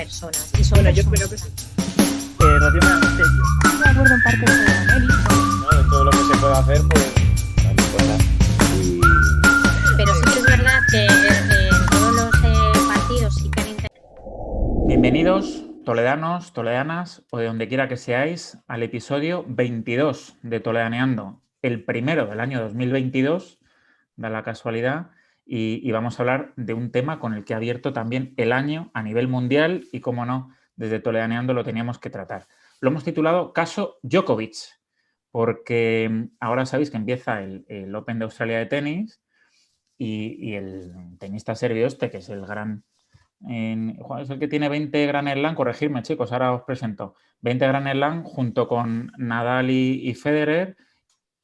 personas. Y son Bueno, yo personas. creo que relativamente Estoy de acuerdo en parte con Meli. ¿no? De todo lo que se puede hacer, pues vale, fuera. Pero sí que es verdad que en todos los partidos sí que han intentado. Bienvenidos, toledanos, toledanas, o de donde quiera que seáis, al episodio 22 de Toledaneando, el primero del año 2022, da la casualidad, y vamos a hablar de un tema con el que ha abierto también el año a nivel mundial y, como no, desde Toledaneando lo teníamos que tratar. Lo hemos titulado Caso Djokovic, porque ahora sabéis que empieza el Open de Australia de tenis y el tenista serbio que es el gran... es el que tiene 20 Grand Slam, corregirme chicos, ahora os presento, 20 Grand Slam junto con Nadal y Federer,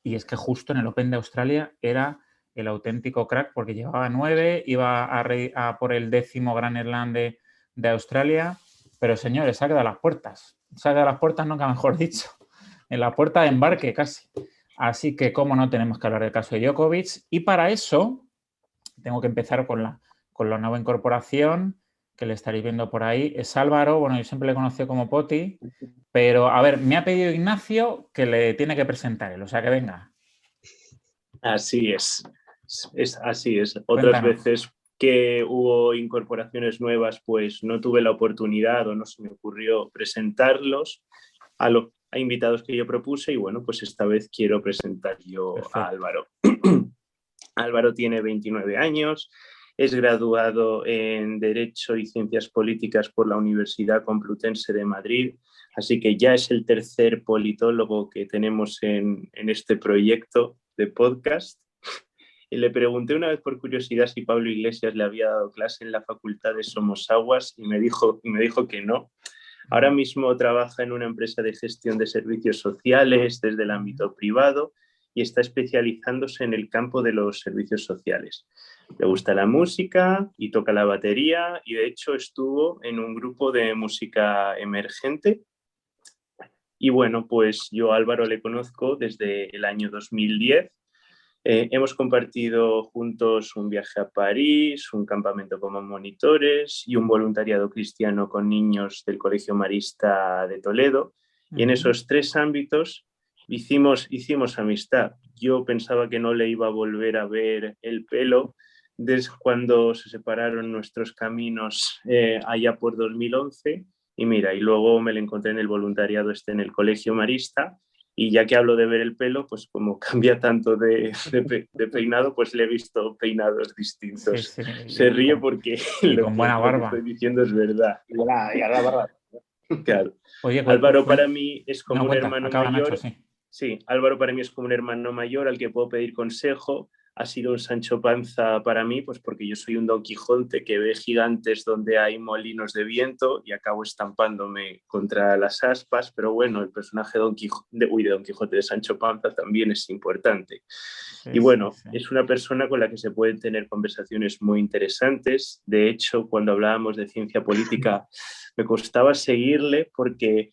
y es que justo en el Open de Australia era el auténtico crack porque llevaba 9, iba a por el 10º Grand Slam de Australia, pero señores, se ha quedado a las puertas, nunca mejor dicho, en la puerta de embarque casi. Así que, cómo no, tenemos que hablar del caso de Djokovic, y para eso tengo que empezar con la nueva incorporación que le estaréis viendo por ahí. Es Álvaro, bueno, yo siempre le he conocido como Poti, pero a ver, me ha pedido Ignacio que le tiene que presentar él, o sea que venga. así es. Así es. Otras Cuéntanos. veces que hubo incorporaciones nuevas, pues no tuve la oportunidad o no se me ocurrió presentarlos a invitados que yo propuse, y bueno, pues esta vez quiero presentar yo Perfecto. a Álvaro. Álvaro tiene 29 años, es graduado en Derecho y Ciencias Políticas por la Universidad Complutense de Madrid, así que ya es el tercer politólogo que tenemos en este proyecto de podcast. Y le pregunté una vez por curiosidad si Pablo Iglesias le había dado clase en la Facultad de Somosaguas y me dijo que no. Ahora mismo trabaja en una empresa de gestión de servicios sociales desde el ámbito privado y está especializándose en el campo de los servicios sociales. Le gusta la música y toca la batería, y de hecho estuvo en un grupo de música emergente. Y bueno, pues yo a Álvaro le conozco desde el año 2010. Hemos compartido juntos un viaje a París, un campamento como monitores y un voluntariado cristiano con niños del Colegio Marista de Toledo. Y en esos 3 ámbitos hicimos amistad. Yo pensaba que no le iba a volver a ver el pelo desde cuando se separaron nuestros caminos allá por 2011. Y mira, y luego me lo encontré en el voluntariado en el Colegio Marista. Y ya que hablo de ver el pelo, pues como cambia tanto de peinado, pues le he visto peinados distintos. Sí, sí, Se ríe porque y con buena lo barba. que estoy diciendo es verdad. Y ahora la barba. Claro. Oye, Álvaro para mí es como un cuenta, hermano acaba mayor. Nacho, sí. Sí, Álvaro para mí es como un hermano mayor al que puedo pedir consejo. Ha sido un Sancho Panza para mí, pues porque yo soy un Don Quijote que ve gigantes donde hay molinos de viento y acabo estampándome contra las aspas, pero bueno, el personaje de Don Quijote de Sancho Panza también es importante. Sí, Y bueno, sí. es una persona con la que se pueden tener conversaciones muy interesantes. De hecho, cuando hablábamos de ciencia política, me costaba seguirle porque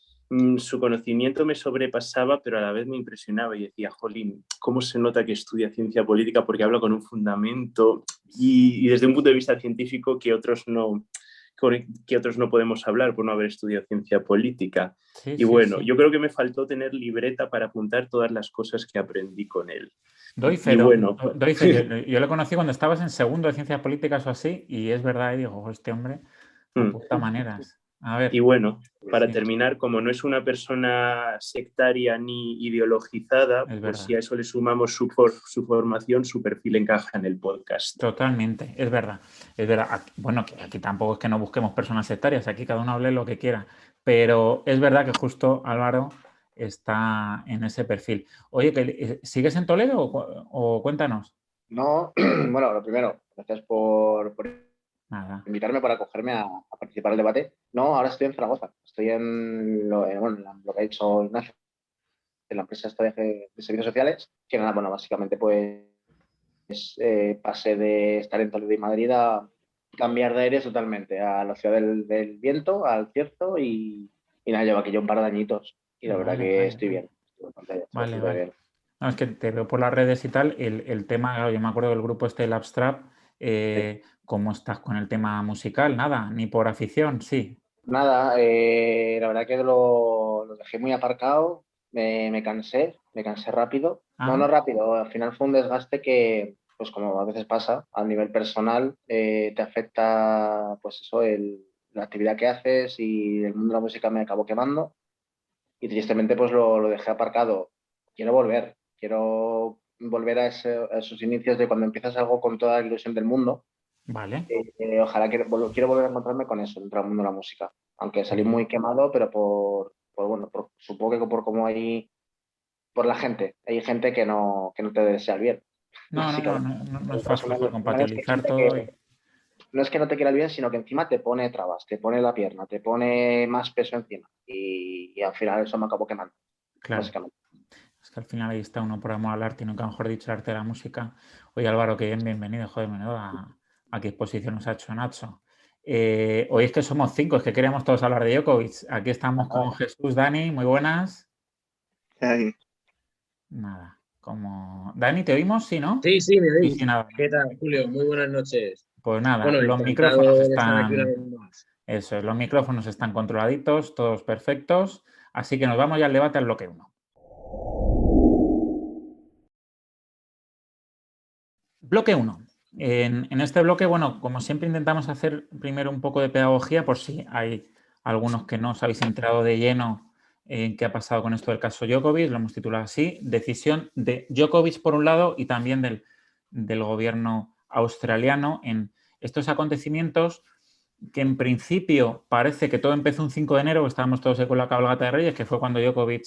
su conocimiento me sobrepasaba, pero a la vez me impresionaba y decía, jolín, ¿cómo se nota que estudia ciencia política? Porque habla con un fundamento y desde un punto de vista científico que otros no podemos hablar por no haber estudiado ciencia política. Sí, y bueno, sí. Yo creo que me faltó tener libreta para apuntar todas las cosas que aprendí con él. Doy fe, Y bueno, yo le conocí cuando estabas en segundo de Ciencias Políticas o así, y es verdad, y digo, este hombre apunta maneras. A ver. Y bueno, para Sí. terminar, como no es una persona sectaria ni ideologizada, pues si a eso le sumamos su formación, su perfil encaja en el podcast. Totalmente, es verdad. Bueno, que aquí tampoco es que no busquemos personas sectarias, aquí cada uno hable lo que quiera, pero es verdad que justo Álvaro está en ese perfil. Oye, ¿sigues en Toledo o cuéntanos? No, bueno, lo primero, gracias por Nada. invitarme, para acogerme a participar del debate. No, ahora estoy en Zaragoza, estoy en lo que ha dicho Ignacio, en la empresa esta de servicios sociales, que nada, bueno, básicamente pues pasé de estar en Toledo y Madrid a cambiar de aires totalmente, a la ciudad del viento, al cierto, y nada, llevo aquí ya un par de añitos y la verdad que estoy bien. Vale. No, es que te veo por las redes y tal, el tema, claro, yo me acuerdo del grupo el Abstract, ¿cómo estás con el tema musical? Nada, ni por afición, sí. Nada, la verdad que lo dejé muy aparcado, me cansé rápido. Ah, No rápido, al final fue un desgaste que, pues como a veces pasa, a nivel personal, te afecta, pues eso, la actividad que haces y el mundo de la música me acabó quemando y tristemente pues lo dejé aparcado. Quiero volver a esos inicios de cuando empiezas algo con toda la ilusión del mundo. vale. Ojalá quiero volver a encontrarme con eso dentro del mundo de la música. Aunque salí Bien. muy quemado, pero supongo que por cómo hay, por la gente. Hay gente que no te desea el bien, No, no, no, básicamente. no es Entonces, fácil eso, una es que compatibilizar gente todo. que no es que no te quiera el bien, sino que encima te pone trabas, te pone la pierna, te pone más peso encima. Y al final eso me acabó quemando, Claro. básicamente. Es que al final ahí está uno por amor al arte y nunca mejor dicho el arte de la música. Oye Álvaro, que bien, bienvenido, joder, menudo a qué exposición nos ha hecho Nacho. Hoy es que somos 5, es que queríamos todos hablar de Djokovic. Aquí estamos con Jesús, Dani, muy buenas. Ahí. Nada, como... Dani, ¿te oímos? ¿Sí, no? Sí, sí, me Sí, oís. sí, nada. ¿Qué tal, Julio? Muy buenas noches. Pues nada, Bueno, los micrófonos encantado de estar aquí una están... vez más. Eso es, los micrófonos están controladitos, todos perfectos. Así que nos vamos ya al debate al bloque 1. Bloque 1. En este bloque, bueno, como siempre intentamos hacer primero un poco de pedagogía por si hay algunos que no os habéis enterado de lleno en qué ha pasado con esto del caso Djokovic, lo hemos titulado así, decisión de Djokovic por un lado y también del gobierno australiano en estos acontecimientos que en principio parece que todo empezó un 5 de enero, estábamos todos con la cabalgata de Reyes, que fue cuando Djokovic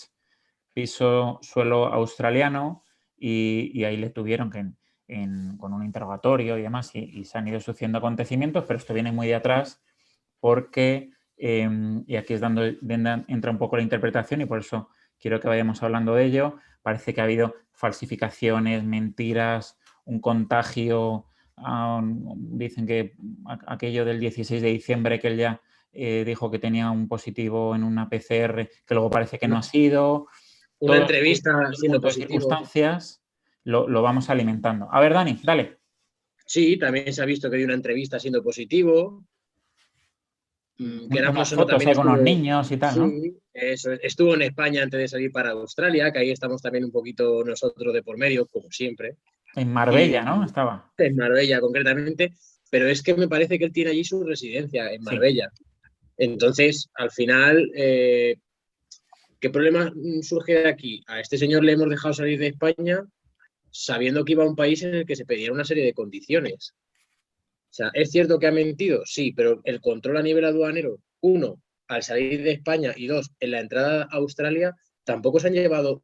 pisó suelo australiano y ahí le tuvieron con un interrogatorio y demás y se han ido sucediendo acontecimientos, pero esto viene muy de atrás porque, y aquí es entra un poco la interpretación y por eso quiero que vayamos hablando de ello, parece que ha habido falsificaciones, mentiras, un contagio, dicen que aquello del 16 de diciembre que él ya dijo que tenía un positivo en una PCR que luego parece que no ha sido. Una Todo entrevista este siendo conjunto de positivo. circunstancias lo vamos alimentando. A ver, Dani, dale. Sí, también se ha visto que dio una entrevista siendo positivo. Que era Unas persona fotos también ahí con los estuvo, niños y tal, ¿no? sí, eso, estuvo en España antes de salir para Australia, que ahí estamos también un poquito nosotros de por medio, como siempre. En Marbella, ¿no? Y Estaba. en Marbella concretamente, pero es que me parece que él tiene allí su residencia, en Sí. Marbella. Entonces, al final, ¿qué problema surge de aquí? A este señor le hemos dejado salir de España sabiendo que iba a un país en el que se pedían una serie de condiciones. O sea, ¿es cierto que ha mentido? Sí, pero el control a nivel aduanero, uno, al salir de España y dos, en la entrada a Australia, tampoco se han llevado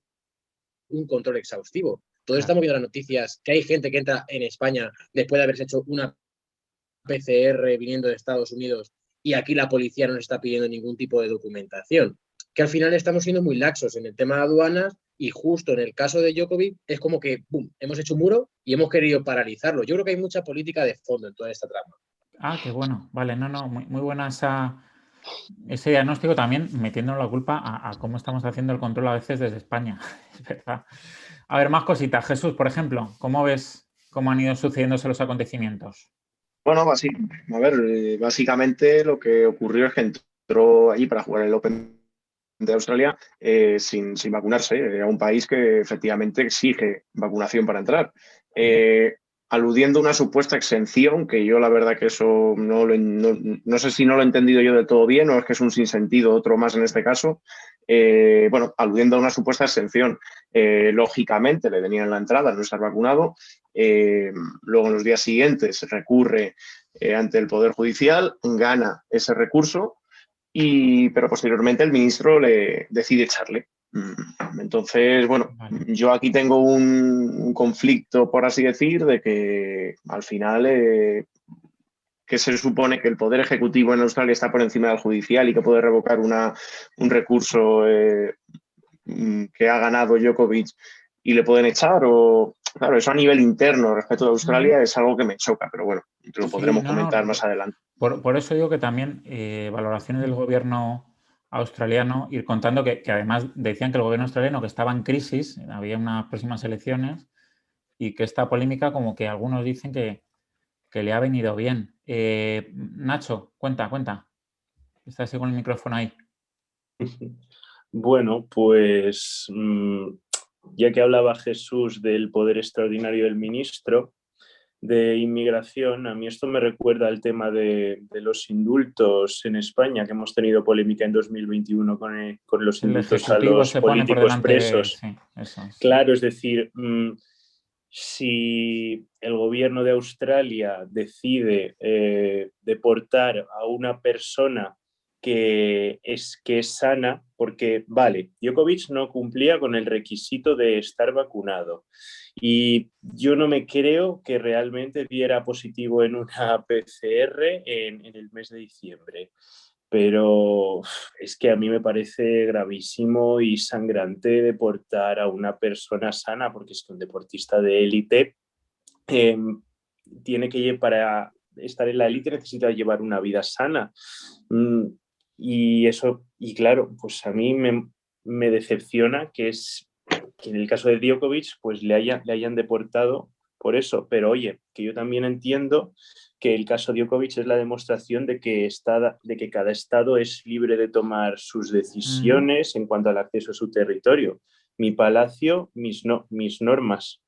un control exhaustivo. Todos estamos viendo las noticias que hay gente que entra en España después de haberse hecho una PCR viniendo de Estados Unidos y aquí la policía no nos está pidiendo ningún tipo de documentación. Que al final estamos siendo muy laxos en el tema de aduanas y justo en el caso de Djokovic es como que ¡pum!, hemos hecho un muro y hemos querido paralizarlo. Yo creo que hay mucha política de fondo en toda esta trama. Ah, qué bueno. Vale, no, muy buena ese diagnóstico también metiendo la culpa a cómo estamos haciendo el control a veces desde España. Es verdad. A ver, más cositas. Jesús, por ejemplo, ¿cómo ves cómo han ido sucediéndose los acontecimientos? Bueno, básicamente lo que ocurrió es que entró allí para jugar el Open de Australia sin vacunarse. Era un país que efectivamente exige vacunación para entrar. Aludiendo a una supuesta exención, que yo la verdad que eso no sé si no lo he entendido yo de todo bien o es que es un sinsentido otro más en este caso. Bueno, aludiendo a una supuesta exención, lógicamente le tenían la entrada al no estar vacunado. Luego en los días siguientes recurre ante el Poder Judicial, gana ese recurso, pero posteriormente el ministro le decide echarle. Entonces, bueno, yo aquí tengo un conflicto, por así decir, de que al final que se supone que el Poder Ejecutivo en Australia está por encima del Judicial y que puede revocar un recurso que ha ganado Djokovic y le pueden echar o... Claro, eso a nivel interno respecto de Australia es algo que me choca, pero bueno, lo podremos comentar más adelante. Por eso digo que también valoraciones del gobierno australiano, ir contando que además decían que el gobierno australiano que estaba en crisis, había unas próximas elecciones y que esta polémica como que algunos dicen que le ha venido bien. Nacho, cuenta. Estás con el micrófono ahí. Bueno, pues ya que hablaba Jesús del poder extraordinario del ministro de Inmigración, a mí esto me recuerda al tema de los indultos en España, que hemos tenido polémica en 2021 con los El indultos a Ejecutivo los se pone por políticos delante, presos. sí, eso es. Claro, es decir, si el gobierno de Australia decide deportar a una persona que es sana, porque, vale, Djokovic no cumplía con el requisito de estar vacunado y yo no me creo que realmente diera positivo en una PCR en el mes de diciembre. Pero es que a mí me parece gravísimo y sangrante deportar a una persona sana, porque es que un deportista de élite tiene que, para estar en la élite, necesita llevar una vida sana. Y eso, y claro, pues a mí me decepciona que en el caso de Djokovic pues le hayan deportado por eso. Pero oye, que yo también entiendo que el caso Djokovic es la demostración de que cada estado es libre de tomar sus decisiones en cuanto al acceso a su territorio. Mi palacio, mis normas.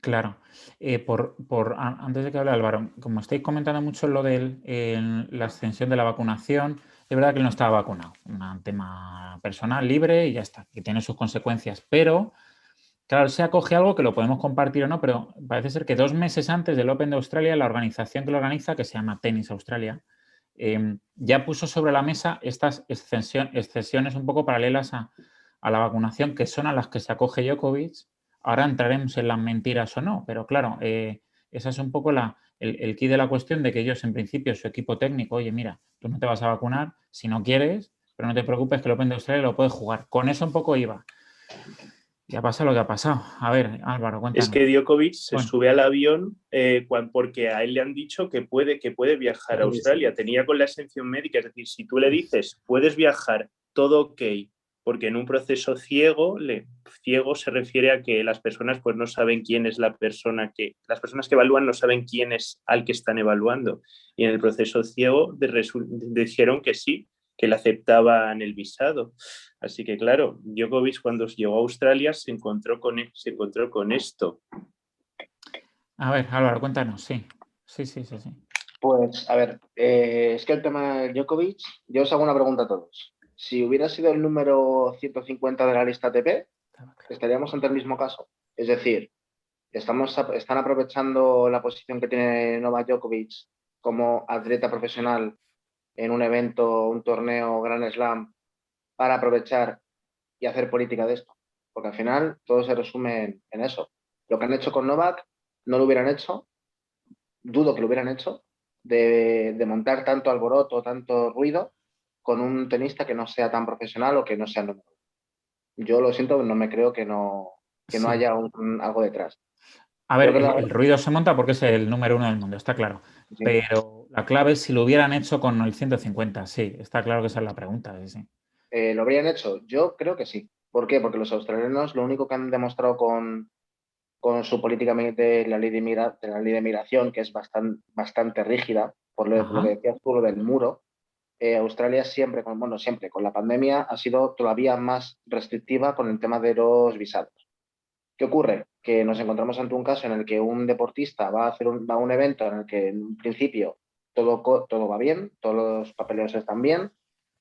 Claro. Antes de que hable Álvaro, como estáis comentando mucho lo de la extensión de la vacunación, es verdad que él no estaba vacunado. Un tema personal, libre y ya está, que tiene sus consecuencias. Pero, claro, se acoge algo que lo podemos compartir o no, pero parece ser que 2 meses antes del Open de Australia, la organización que lo organiza, que se llama Tennis Australia, ya puso sobre la mesa estas excesiones un poco paralelas a la vacunación, que son a las que se acoge Djokovic. Ahora entraremos en las mentiras o no, pero claro, esa es un poco el quid de la cuestión, de que ellos, en principio, su equipo técnico, oye, mira, tú no te vas a vacunar si no quieres, pero no te preocupes que el Open de Australia lo puedes jugar. Con eso un poco iba. Y ha pasado lo que ha pasado. A ver, Álvaro, cuéntanos. Es que Djokovic se sube al avión porque a él le han dicho que puede viajar a Australia. Tenía con la exención médica, es decir, si tú le dices puedes viajar, todo ok, porque en un proceso ciego se refiere a que las personas pues no saben quién es las personas que evalúan no saben quién es al que están evaluando. Y en el proceso ciego dijeron que sí, que le aceptaban el visado. Así que, claro, Djokovic cuando llegó a Australia se encontró con esto. A ver, Álvaro, cuéntanos, sí. Sí. Pues, a ver, es que el tema de Djokovic, yo os hago una pregunta a todos. Si hubiera sido el número 150 de la lista ATP, estaríamos ante el mismo caso. Es decir, están aprovechando la posición que tiene Novak Djokovic como atleta profesional en un evento, un torneo, Grand Slam, para aprovechar y hacer política de esto. Porque al final todo se resume en eso. Lo que han hecho con Novak no lo hubieran hecho, dudo que lo hubieran hecho, de montar tanto alboroto, tanto ruido con un tenista que no sea tan profesional o que no sea número uno. Yo lo siento, no me creo que no haya algo detrás. A ver, el ruido se monta porque es el número 1 del mundo, está claro. Sí. Pero la clave es si lo hubieran hecho con el 150, sí, está claro que esa es la pregunta. Sí. ¿Lo habrían hecho? Yo creo que sí. ¿Por qué? Porque los australianos lo único que han demostrado con su política de la ley de migración, que es bastante rígida, por lo que decías tú, lo del muro. Australia siempre, con la pandemia, ha sido todavía más restrictiva con el tema de los visados. ¿Qué ocurre? Que nos encontramos ante un caso en el que un deportista va a un evento en el que en un principio todo va bien, todos los papeleos están bien,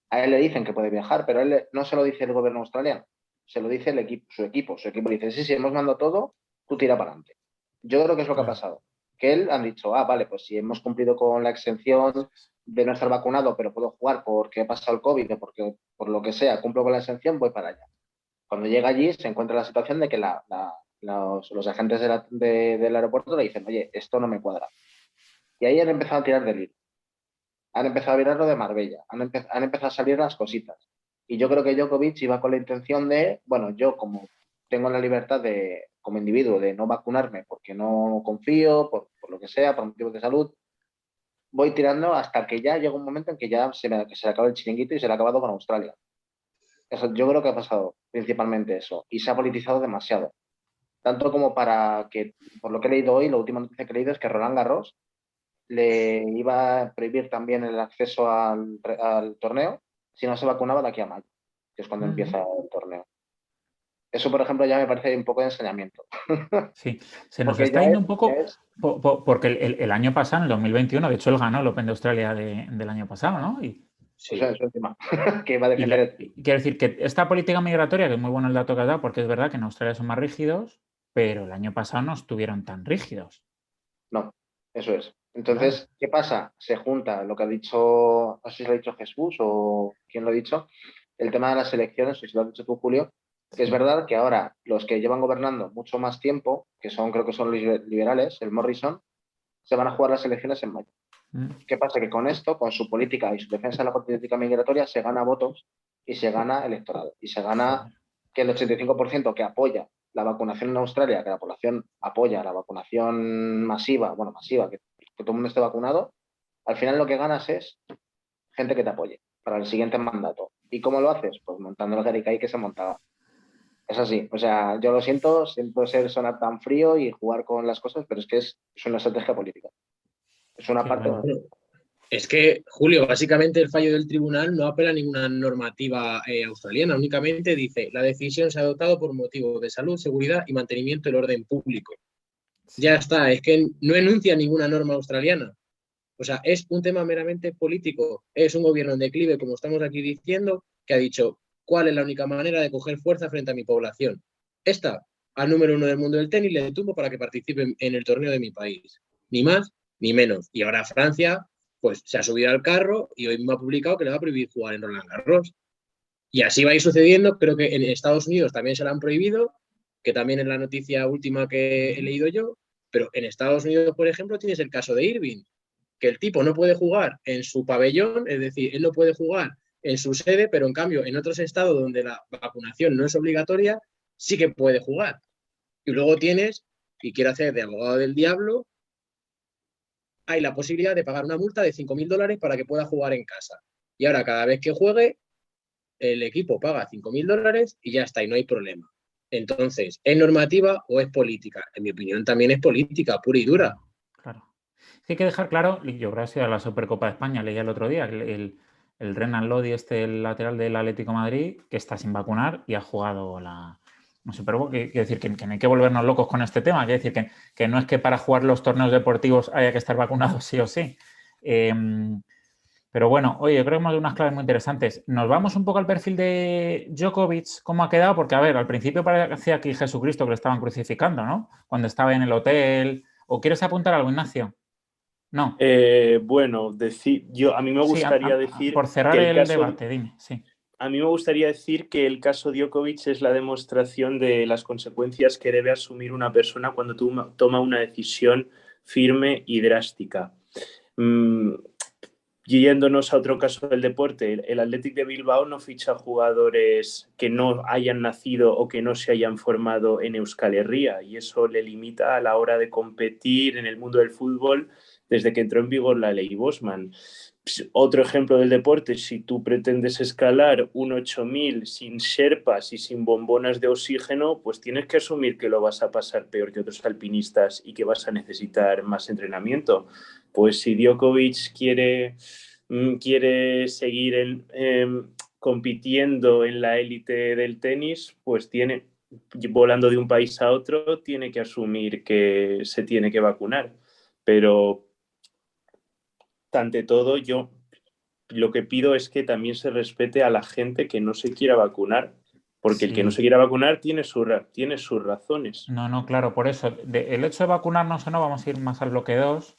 a él le dicen que puede viajar, pero a él no se lo dice el gobierno australiano, se lo dice su equipo. Su equipo le dice, sí, hemos mandado todo, tú tira para adelante. Yo creo que es lo que ha pasado. Que él han dicho, vale, pues si hemos cumplido con la exención de no estar vacunado, pero puedo jugar porque he pasado el COVID o porque por lo que sea, cumplo con la exención, voy para allá. Cuando llega allí se encuentra la situación de que los agentes del aeropuerto le dicen, oye, esto no me cuadra. Y ahí han empezado a tirar del hilo. Han empezado a mirar lo de Marbella, han empezado a salir las cositas. Y yo creo que Djokovic iba con la intención de, yo como tengo la libertad como individuo de no vacunarme porque no confío, por lo que sea, por motivos de salud, voy tirando hasta que ya llega un momento en que ya se le acaba el chiringuito y se le ha acabado con Australia. Eso, yo creo que ha pasado principalmente eso. Y se ha politizado demasiado. Tanto como para que, por lo que he leído hoy, la última noticia que he leído es que Roland Garros le iba a prohibir también el acceso al torneo si no se vacunaba de aquí a mayo, que es cuando empieza el torneo. Eso, por ejemplo, ya me parece un poco de ensañamiento. Sí, se nos Porque está ya yendo es- un poco, ya es- porque el año pasado, en el 2021, de hecho, él ganó el Open de Australia del año pasado, ¿no? o sea, eso encima, que va a defender Quiero decir que esta política migratoria, que es muy bueno el dato que has dado, porque es verdad que en Australia son más rígidos, pero el año pasado no estuvieron tan rígidos. No, eso es. Entonces, ¿qué pasa? Se junta lo que ha dicho, no sé si lo ha dicho Jesús o quién lo ha dicho, el tema de las elecciones, o si lo has dicho tú, Julio, que es verdad que ahora los que llevan gobernando mucho más tiempo, que son, creo que son los liberales, el Morrison, se van a jugar las elecciones en mayo. ¿Qué pasa? Que con esto, con su política y su defensa de la política migratoria, se gana votos y se gana electorado. Y se gana que el 85% que apoya la vacunación en Australia, que la población apoya la vacunación masiva, que todo el mundo esté vacunado, al final lo que ganas es gente que te apoye para el siguiente mandato. ¿Y cómo lo haces? Pues montando el Garicay que se montaba. Es así. O sea, yo lo siento sonar tan frío y jugar con las cosas, pero es que es una estrategia política. Es una Sí, parte... claro. Es que, Julio, básicamente el fallo del tribunal no apela a ninguna normativa australiana, únicamente dice la decisión se ha adoptado por motivos de salud, seguridad y mantenimiento del orden público. Ya está, es que no enuncia ninguna norma australiana. O sea, es un tema meramente político. Es un gobierno en declive, como estamos aquí diciendo, que ha dicho cuál es la única manera de coger fuerza frente a mi población. Esta, al número 1 del mundo del tenis, le tumbo para que participe en el torneo de mi país. Ni más ni menos. Y ahora Francia, pues se ha subido al carro y hoy me ha publicado que le va a prohibir jugar en Roland Garros. Y así va a ir sucediendo. Creo que en Estados Unidos también se la han prohibido, que también es la noticia última que he leído yo. Pero en Estados Unidos, por ejemplo, tienes el caso de Irving, que el tipo no puede jugar en su pabellón, es decir, él no puede jugar en su sede, pero en cambio en otros estados donde la vacunación no es obligatoria, sí que puede jugar. Y luego tienes, y quiero hacer de abogado del diablo, hay la posibilidad de pagar una multa de $5.000 para que pueda jugar en casa. Y ahora cada vez que juegue, el equipo paga $5.000 y ya está, y no hay problema. Entonces, ¿es normativa o es política? En mi opinión también es política, pura y dura. Claro. Hay que dejar claro, y yo gracias a la Supercopa de España leía el otro día, el Renan Lodi, el lateral del Atlético de Madrid, que está sin vacunar y ha jugado la Supercopa. Quiero decir que no hay que volvernos locos con este tema. Quiero decir que no es que para jugar los torneos deportivos haya que estar vacunado sí o sí. Pero bueno, oye, yo creo que hemos dado unas claves muy interesantes. Nos vamos un poco al perfil de Djokovic, cómo ha quedado, porque a ver, al principio parecía aquí Jesucristo que le estaban crucificando, ¿no? Cuando estaba en el hotel. ¿O quieres apuntar algo, Ignacio? No. Bueno, a mí me gustaría decir... Por cerrar el debate, dime, sí. A mí me gustaría decir que el caso Djokovic es la demostración de las consecuencias que debe asumir una persona cuando toma una decisión firme y drástica. Yéndonos a otro caso del deporte, el Athletic de Bilbao no ficha jugadores que no hayan nacido o que no se hayan formado en Euskal Herria, y eso le limita a la hora de competir en el mundo del fútbol desde que entró en vigor la ley Bosman. Otro ejemplo del deporte: si tú pretendes escalar un 8000 sin sherpas y sin bombonas de oxígeno, pues tienes que asumir que lo vas a pasar peor que otros alpinistas y que vas a necesitar más entrenamiento. Pues si Djokovic quiere seguir compitiendo en la élite del tenis, pues volando de un país a otro, tiene que asumir que se tiene que vacunar. Pero ante todo, yo lo que pido es que también se respete a la gente que no se quiera vacunar, porque sí. El que no se quiera vacunar tiene sus razones. No, claro, por eso. El hecho de vacunarnos o no, vamos a ir más al bloque 2.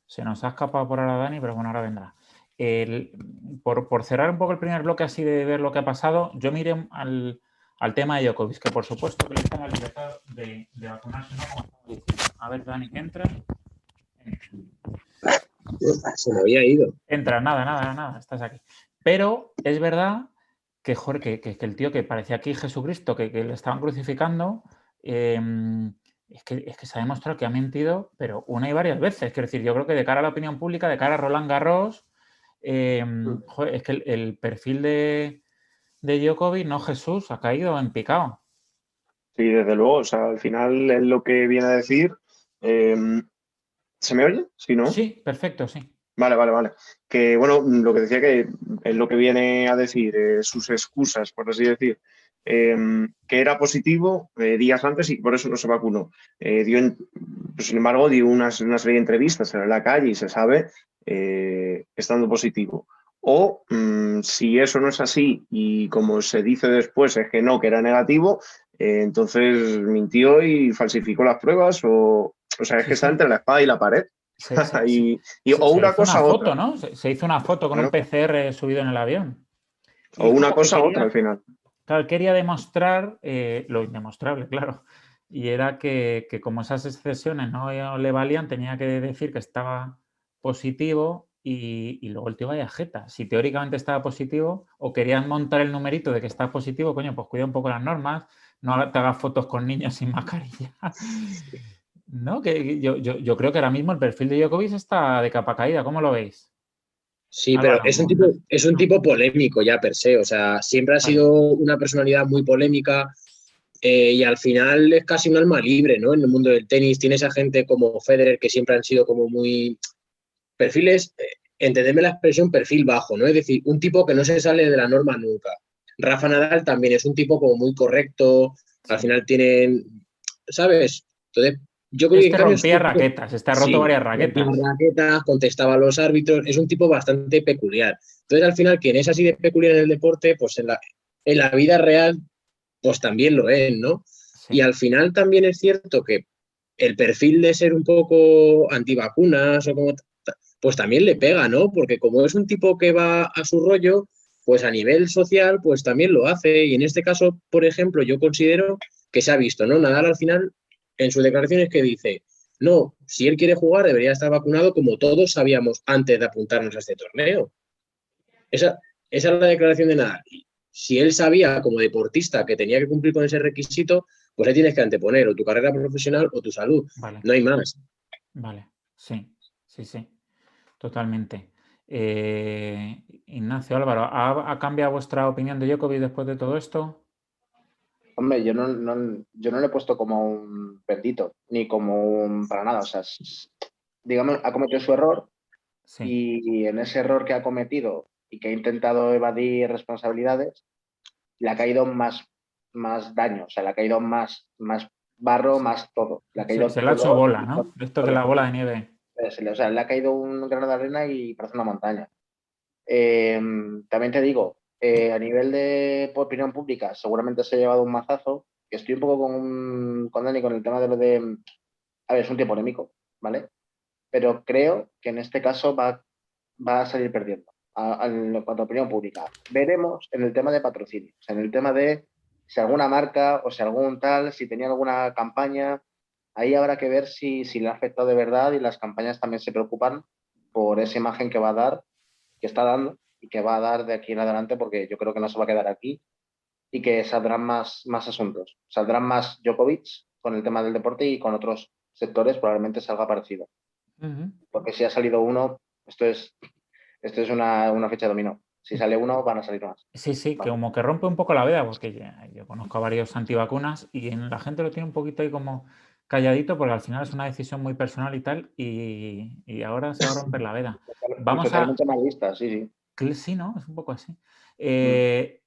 Se nos ha escapado por ahora Dani, pero bueno, ahora vendrá. Por cerrar un poco el primer bloque, así de ver lo que ha pasado, yo miré al tema de Djokovic, que por supuesto que le está en la libertad de vacunarse, ¿no? Como estaba diciendo. A ver, Dani, ¿qué entra? Se me había ido. Entra, nada, estás aquí. Pero es verdad que, joder, que el tío que parecía aquí Jesucristo, que le estaban crucificando, es que se ha demostrado que ha mentido, pero una y varias veces. Quiero decir, yo creo que de cara a la opinión pública, de cara a Roland Garros, joder, es que el perfil de Djokovic, no Jesús, ha caído en picado. Sí, desde luego. O sea, al final es lo que viene a decir. ¿Se me oye? Si no. Sí, perfecto, sí. Vale. Que bueno, lo que decía que es lo que viene a decir, sus excusas, por así decir, que era positivo días antes y por eso no se vacunó. Pues, sin embargo, dio una serie de entrevistas en la calle y se sabe estando positivo. O si eso no es así y como se dice después es que no, que era negativo, entonces mintió y falsificó las pruebas o sea, es Sí, que está sí. entre la espada y la pared. O Se una hizo cosa una u foto, otra. ¿no? Se hizo una foto con un Claro. PCR subido en el avión. O una cosa u quería, otra al final. claro, quería demostrar lo indemostrable, claro. Y era que como esas excesiones no le valían, tenía que decir que estaba positivo y luego el tío vaya jeta. Si teóricamente estaba positivo o querían montar el numerito de que estás positivo, coño, pues cuida un poco las normas, no te hagas fotos con niños sin mascarilla. No, que yo creo que ahora mismo el perfil de Djokovic está de capa caída. ¿Cómo lo veis? Sí, pero Álvaro, es un tipo polémico ya per se. O sea, siempre ha sido una personalidad muy polémica y al final es casi un alma libre, ¿no? En el mundo del tenis tienes a gente como Federer que siempre han sido como muy perfiles, entendedme la expresión perfil bajo, ¿no? Es decir, un tipo que no se sale de la norma nunca. Rafa Nadal también es un tipo como muy correcto, al final tienen, ¿sabes? Entonces, yo creo que en Este cambio es rompía un tipo, raquetas, este ha roto sí, varias rompía raquetas. raquetas, contestaba a los árbitros, es un tipo bastante peculiar. Entonces, al final, quien es así de peculiar en el deporte, pues en la vida real, pues también lo es, ¿no? Sí. Y al final también es cierto que el perfil de ser un poco antivacunas o como pues también le pega, ¿no? Porque como es un tipo que va a su rollo, pues a nivel social, pues también lo hace. Y en este caso, por ejemplo, yo considero que se ha visto, ¿no? Nadal al final, en sus declaraciones que dice, no, si él quiere jugar debería estar vacunado como todos sabíamos antes de apuntarnos a este torneo. Esa es la declaración de Nadal. Si él sabía como deportista que tenía que cumplir con ese requisito, pues ahí tienes que anteponer o tu carrera profesional o tu salud. Vale. No hay más. Vale, sí. Totalmente. Ignacio, Álvaro, ¿ha cambiado vuestra opinión de Djokovic después de todo esto? Hombre, yo no le he puesto como un bendito, ni como un para nada. O sea, digamos, ha cometido su error Sí. y en ese error que ha cometido y que ha intentado evadir responsabilidades, le ha caído más daño, o sea, le ha caído más barro, más todo. Le ha caído Se le ha hecho todo. bola, ¿no? Esto que la bola de nieve. O sea, le ha caído un grano de arena y parece una montaña. También te digo, a nivel de opinión pública, seguramente se ha llevado un mazazo. Estoy un poco con Dani con el tema de lo de. A ver, es un tío polémico, ¿vale? Pero creo que en este caso va a salir perdiendo en cuanto a opinión pública. Veremos en el tema de patrocinio, o sea, en el tema de si alguna marca o si algún tal, si tenía alguna campaña, ahí habrá que ver si le ha afectado de verdad y las campañas también se preocupan por esa imagen que va a dar, que está dando y que va a dar de aquí en adelante, porque yo creo que no se va a quedar aquí y que saldrán más asuntos. Saldrán más Djokovic con el tema del deporte y con otros sectores probablemente salga parecido. Porque si ha salido uno, esto es una fecha de dominó. Si sale uno, van a salir más. Sí, Vale. que como que rompe un poco la veda, porque yo conozco a varios antivacunas y la gente lo tiene un poquito ahí como calladito, porque al final es una decisión muy personal y tal, y ahora se va a romper la veda. Y totalmente mal vista, sí. Sí, ¿no? Es un poco así.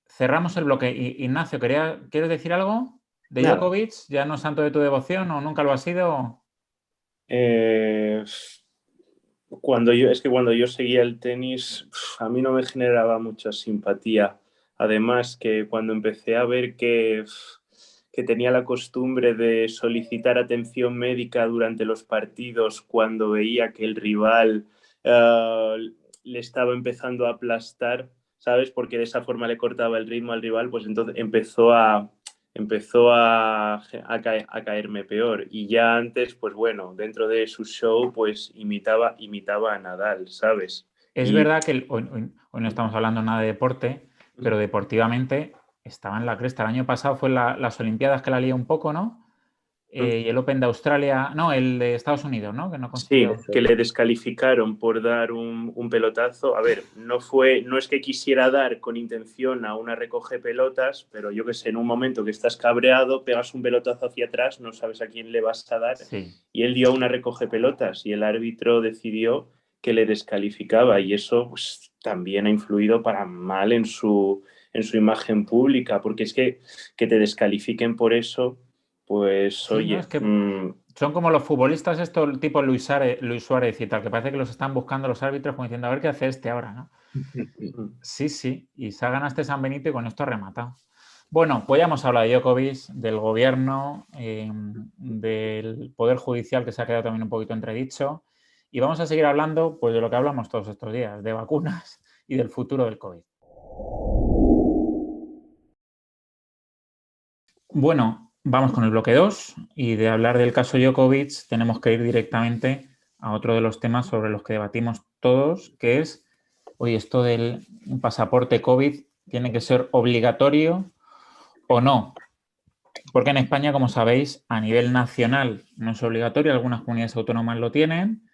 Cerramos el bloque. Ignacio, ¿quieres decir algo de Nada. Djokovic? ¿Ya no es santo de tu devoción o nunca lo ha sido? Cuando yo seguía el tenis, a mí no me generaba mucha simpatía. Además, que cuando empecé a ver que tenía la costumbre de solicitar atención médica durante los partidos, cuando veía que el rival le estaba empezando a aplastar, ¿sabes? Porque de esa forma le cortaba el ritmo al rival, pues entonces empezó a caerme peor. Y ya antes, pues bueno, dentro de su show, pues imitaba a Nadal, ¿sabes? Es verdad que hoy no estamos hablando nada de deporte, pero deportivamente estaba en la cresta. El año pasado fue las Olimpiadas que la lió un poco, ¿no? y el Open de Australia, no, el de Estados Unidos, ¿no? Que no Sí, consiguió. que le descalificaron por dar un pelotazo. A ver, no es que quisiera dar con intención a una recoge pelotas, pero yo que sé, en un momento que estás cabreado, pegas un pelotazo hacia atrás, no sabes a quién le vas a dar. Sí. Y él dio una recoge pelotas y el árbitro decidió que le descalificaba y eso pues, también ha influido para mal en su imagen pública, porque es que te descalifiquen por eso, pues Sí, oye... ¿no? Es que son como los futbolistas estos, tipo Luis Suárez y tal, que parece que los están buscando los árbitros como diciendo, a ver qué hace este ahora, ¿no? Sí, y se ha ganado este San Benito y con esto ha rematado. Bueno, pues ya hemos hablado de Djokovic, del gobierno, del Poder Judicial, que se ha quedado también un poquito entredicho, y vamos a seguir hablando pues, de lo que hablamos todos estos días, de vacunas y del futuro del COVID. Bueno, vamos con el bloque 2 y de hablar del caso Djokovic tenemos que ir directamente a otro de los temas sobre los que debatimos todos, que es, oye, esto del pasaporte COVID tiene que ser obligatorio o no. Porque en España, como sabéis, a nivel nacional no es obligatorio, algunas comunidades autónomas lo tienen,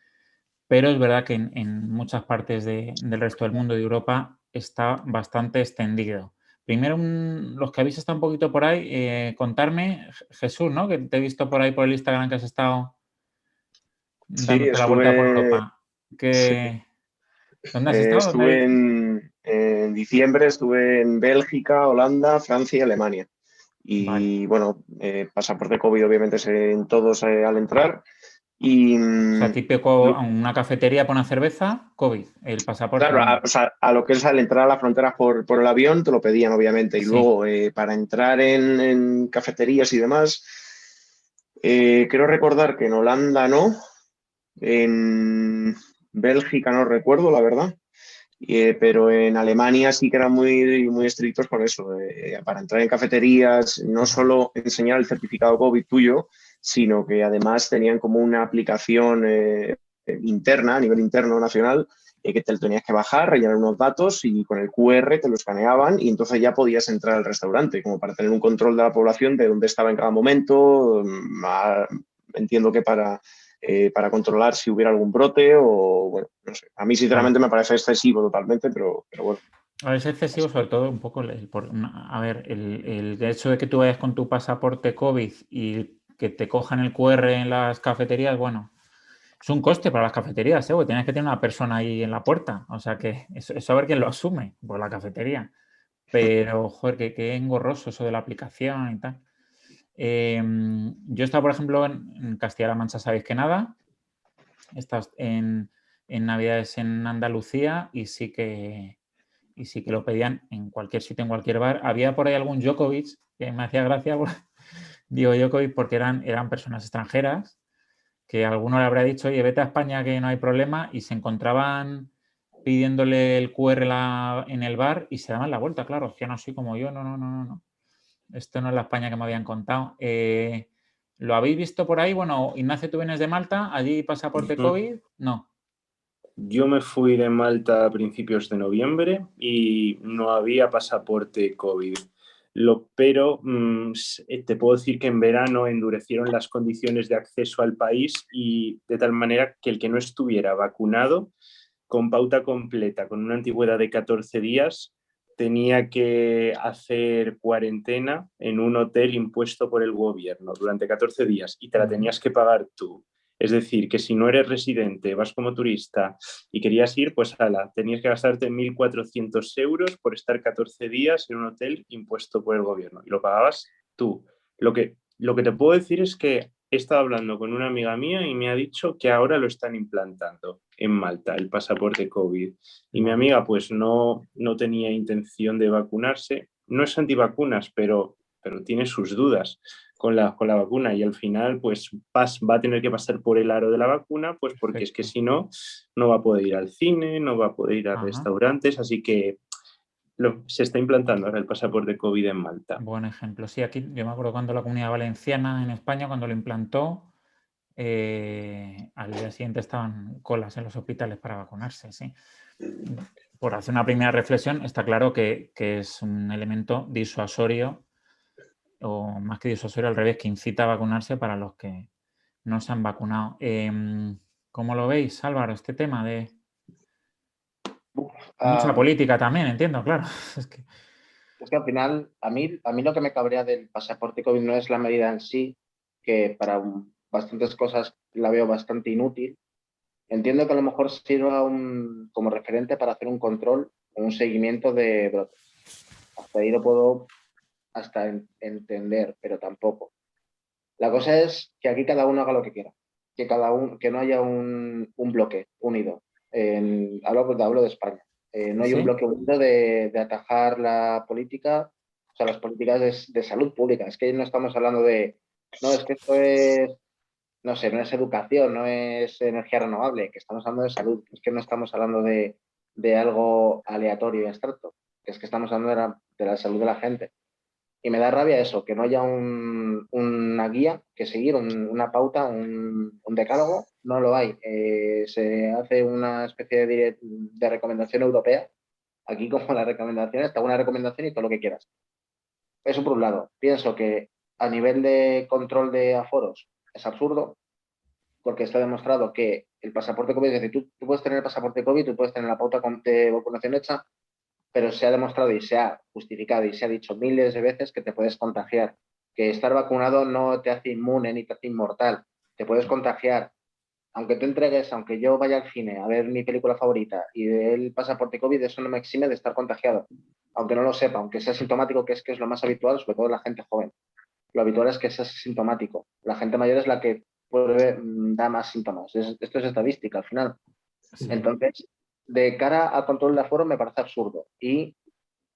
pero es verdad que en muchas partes del resto del mundo de Europa está bastante extendido. Primero, los que habéis estado un poquito por ahí, contarme, Jesús, ¿no? Que te he visto por ahí por el Instagram que has estado dándote la vuelta por Europa. ¿Dónde has estado? Estuve en diciembre, estuve en Bélgica, Holanda, Francia y Alemania. Y bueno, pasaporte COVID obviamente en todos al entrar. Y, o sea, típico, una cafetería para una cerveza, COVID, el pasaporte. Claro, a lo que es al entrar a las fronteras por el avión te lo pedían, obviamente. Y Sí. luego, para entrar en cafeterías y demás, quiero recordar que en Holanda no, en Bélgica no recuerdo, la verdad. Pero en Alemania sí que eran muy, muy estrictos con eso. Para entrar en cafeterías, no solo enseñar el certificado COVID tuyo, sino que además tenían como una aplicación interna, a nivel interno nacional, que te lo tenías que bajar, rellenar unos datos y con el QR te lo escaneaban y entonces ya podías entrar al restaurante, como para tener un control de la población de dónde estaba en cada momento. Entiendo que para controlar si hubiera algún brote o, bueno, no sé. A mí, sinceramente, me parece excesivo totalmente, pero bueno. A ver, es excesivo sobre todo un poco el hecho de que tú vayas con tu pasaporte COVID y que te cojan el QR en las cafeterías, bueno, es un coste para las cafeterías, porque tienes que tener una persona ahí en la puerta, o sea que eso a ver quién lo asume por la cafetería. Pero, joder, qué engorroso eso de la aplicación y tal. Yo he estado, por ejemplo, en Castilla-La Mancha, sabéis que nada. He estado en Navidades en Andalucía y sí que lo pedían en cualquier sitio, en cualquier bar. Había por ahí algún Djokovic, que me hacía gracia, digo Djokovic porque eran personas extranjeras, que alguno le habrá dicho, oye, vete a España que no hay problema, y se encontraban pidiéndole el QR en el bar y se daban la vuelta, claro, hacían así como yo, no. Esto no es la España que me habían contado. ¿Lo habéis visto por ahí? Bueno, Ignacio, tú vienes de Malta, allí pasaporte COVID, no. Yo me fui de Malta a principios de noviembre y no había pasaporte COVID. Pero te puedo decir que en verano endurecieron las condiciones de acceso al país y de tal manera que el que no estuviera vacunado con pauta completa, con una antigüedad de 14 días, tenía que hacer cuarentena en un hotel impuesto por el gobierno durante 14 días y te la tenías que pagar tú. Es decir, que si no eres residente, vas como turista y querías ir, pues tenías que gastarte 1.400 euros por estar 14 días en un hotel impuesto por el gobierno y lo pagabas tú. Lo que te puedo decir es que he estado hablando con una amiga mía y me ha dicho que ahora lo están implantando en Malta, el pasaporte COVID. Y mi amiga pues no tenía intención de vacunarse. No es antivacunas, pero tiene sus dudas con la vacuna y al final pues va a tener que pasar por el aro de la vacuna, pues porque es que si no va a poder ir al cine, no va a poder ir a restaurantes, así que se está implantando ahora el pasaporte COVID en Malta. Buen ejemplo. Sí, aquí yo me acuerdo cuando la Comunidad Valenciana en España, cuando lo implantó, al día siguiente estaban colas en los hospitales para vacunarse, sí. Por hacer una primera reflexión, está claro que es un elemento disuasorio o más que disuasorio, al revés, que incita a vacunarse para los que no se han vacunado. ¿Cómo lo veis, Álvaro, este tema de mucha política también, entiendo, claro? Es que al final, a mí lo que me cabrea del pasaporte COVID no es la medida en sí, que para bastantes cosas la veo bastante inútil. Entiendo que a lo mejor sirva como referente para hacer un control o un seguimiento de brotes. Hasta ahí lo puedo entender, pero tampoco. La cosa es que aquí cada uno haga lo que quiera, que no haya un bloque unido. Hablo de España. No hay ¿Sí? un bloque unido de atajar la política, o sea, las políticas de salud pública. Es que no estamos hablando no, es que esto es, no sé, no es educación, no es energía renovable, que estamos hablando de salud. Es que no estamos hablando de algo aleatorio y abstracto, es que estamos hablando de la salud de la gente. Y me da rabia eso, que no haya una guía que seguir, una pauta, un decálogo, no lo hay. Se hace una especie de recomendación europea. Aquí como la recomendación, está una recomendación y todo lo que quieras. Eso por un lado. Pienso que a nivel de control de aforos es absurdo, porque está demostrado que el pasaporte COVID, es decir, tú puedes tener el pasaporte COVID, tú puedes tener la pauta de vacunación hecha, pero se ha demostrado y se ha justificado y se ha dicho miles de veces que te puedes contagiar, que estar vacunado no te hace inmune ni te hace inmortal, te puedes contagiar. Aunque te entregues, aunque yo vaya al cine a ver mi película favorita y dé el pasaporte COVID, eso no me exime de estar contagiado, aunque no lo sepa, aunque sea sintomático, que es lo más habitual, sobre todo la gente joven. Lo habitual es que sea sintomático. La gente mayor es la que da más síntomas. Esto es estadística al final. Sí. Entonces, de cara a control de aforo me parece absurdo y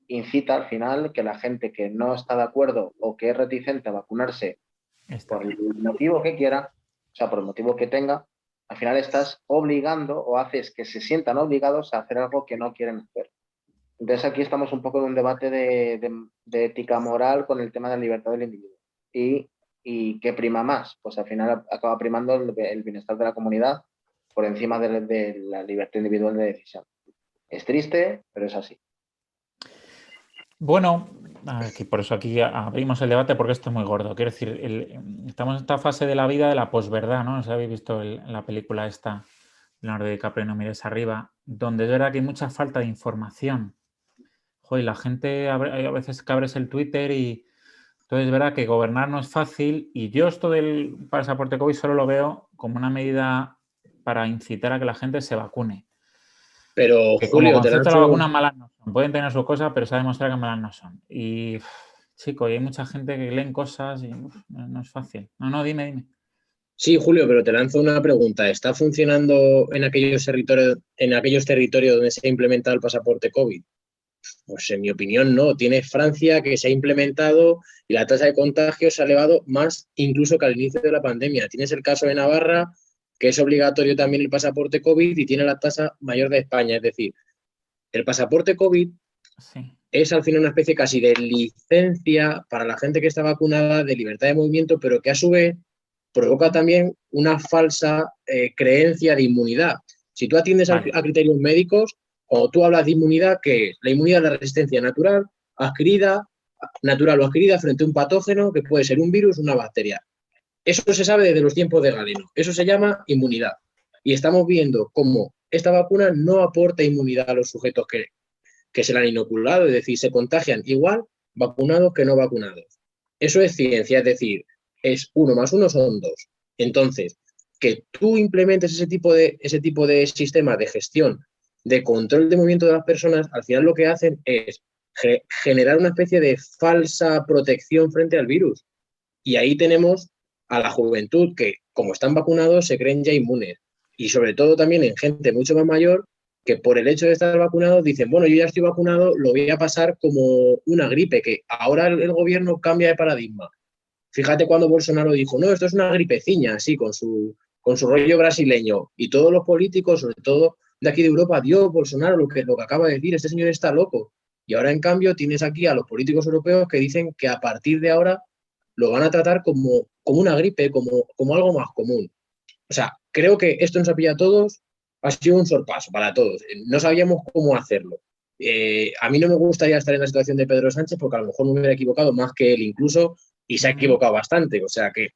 incita al final que la gente que no está de acuerdo o que es reticente a vacunarse por el motivo que quiera, o sea, por el motivo que tenga, al final estás obligando o haces que se sientan obligados a hacer algo que no quieren hacer. Entonces aquí estamos un poco en un debate de ética moral con el tema de la libertad del individuo. ¿Y qué prima más? Pues al final acaba primando el bienestar de la comunidad por encima de la libertad individual de decisión. Es triste, pero es así. Bueno, que por eso aquí abrimos el debate porque esto es muy gordo. Quiero decir, estamos en esta fase de la vida de la posverdad, ¿no? No sé si habéis visto la película esta, Leonardo DiCaprio, No mires arriba, donde es verdad que hay mucha falta de información. Joder, la gente, hay a veces que abres el Twitter y entonces es verdad que gobernar no es fácil y yo esto del pasaporte COVID solo lo veo como una medida para incitar a que la gente se vacune. Pero, Que Julio, como te concepto lanzo... las vacunas malas no son. Pueden tener sus cosas, pero se ha demostrado que malas no son. Y, chico, hay mucha gente que leen cosas y no es fácil. No, dime. Sí, Julio, pero te lanzo una pregunta. ¿Está funcionando en aquellos territorios donde se ha implementado el pasaporte COVID? Pues en mi opinión no. Tienes Francia que se ha implementado y la tasa de contagio se ha elevado más incluso que al inicio de la pandemia. Tienes el caso de Navarra, que es obligatorio también el pasaporte COVID y tiene la tasa mayor de España. Es decir, el pasaporte COVID Sí. es al final una especie casi de licencia para la gente que está vacunada, de libertad de movimiento, pero que a su vez provoca también una falsa creencia de inmunidad. Si tú atiendes Vale. a criterios médicos, cuando tú hablas de inmunidad, ¿qué es? La inmunidad es la resistencia natural o adquirida frente a un patógeno que puede ser un virus o una bacteria. Eso se sabe desde los tiempos de Galeno. Eso se llama inmunidad. Y estamos viendo cómo esta vacuna no aporta inmunidad a los sujetos que se la han inoculado, es decir, se contagian igual vacunados que no vacunados. Eso es ciencia, es decir, es 1 más 1 son 2. Entonces, que tú implementes ese tipo de sistema de gestión, de control de movimiento de las personas, al final lo que hacen es generar una especie de falsa protección frente al virus. Y ahí tenemos a la juventud que, como están vacunados, se creen ya inmunes. Y sobre todo también en gente mucho más mayor que por el hecho de estar vacunados dicen, bueno, yo ya estoy vacunado, lo voy a pasar como una gripe, que ahora el gobierno cambia de paradigma. Fíjate cuando Bolsonaro dijo, no, esto es una gripeciña, así, con su rollo brasileño. Y todos los políticos, sobre todo de aquí de Europa, Dios, Bolsonaro, lo que acaba de decir, este señor está loco. Y ahora, en cambio, tienes aquí a los políticos europeos que dicen que a partir de ahora lo van a tratar como una gripe, como algo más común. O sea, creo que esto nos ha pillado a todos, ha sido un sorpaso para todos. No sabíamos cómo hacerlo. A mí no me gustaría estar en la situación de Pedro Sánchez porque a lo mejor me hubiera equivocado más que él incluso y se ha equivocado bastante. O sea que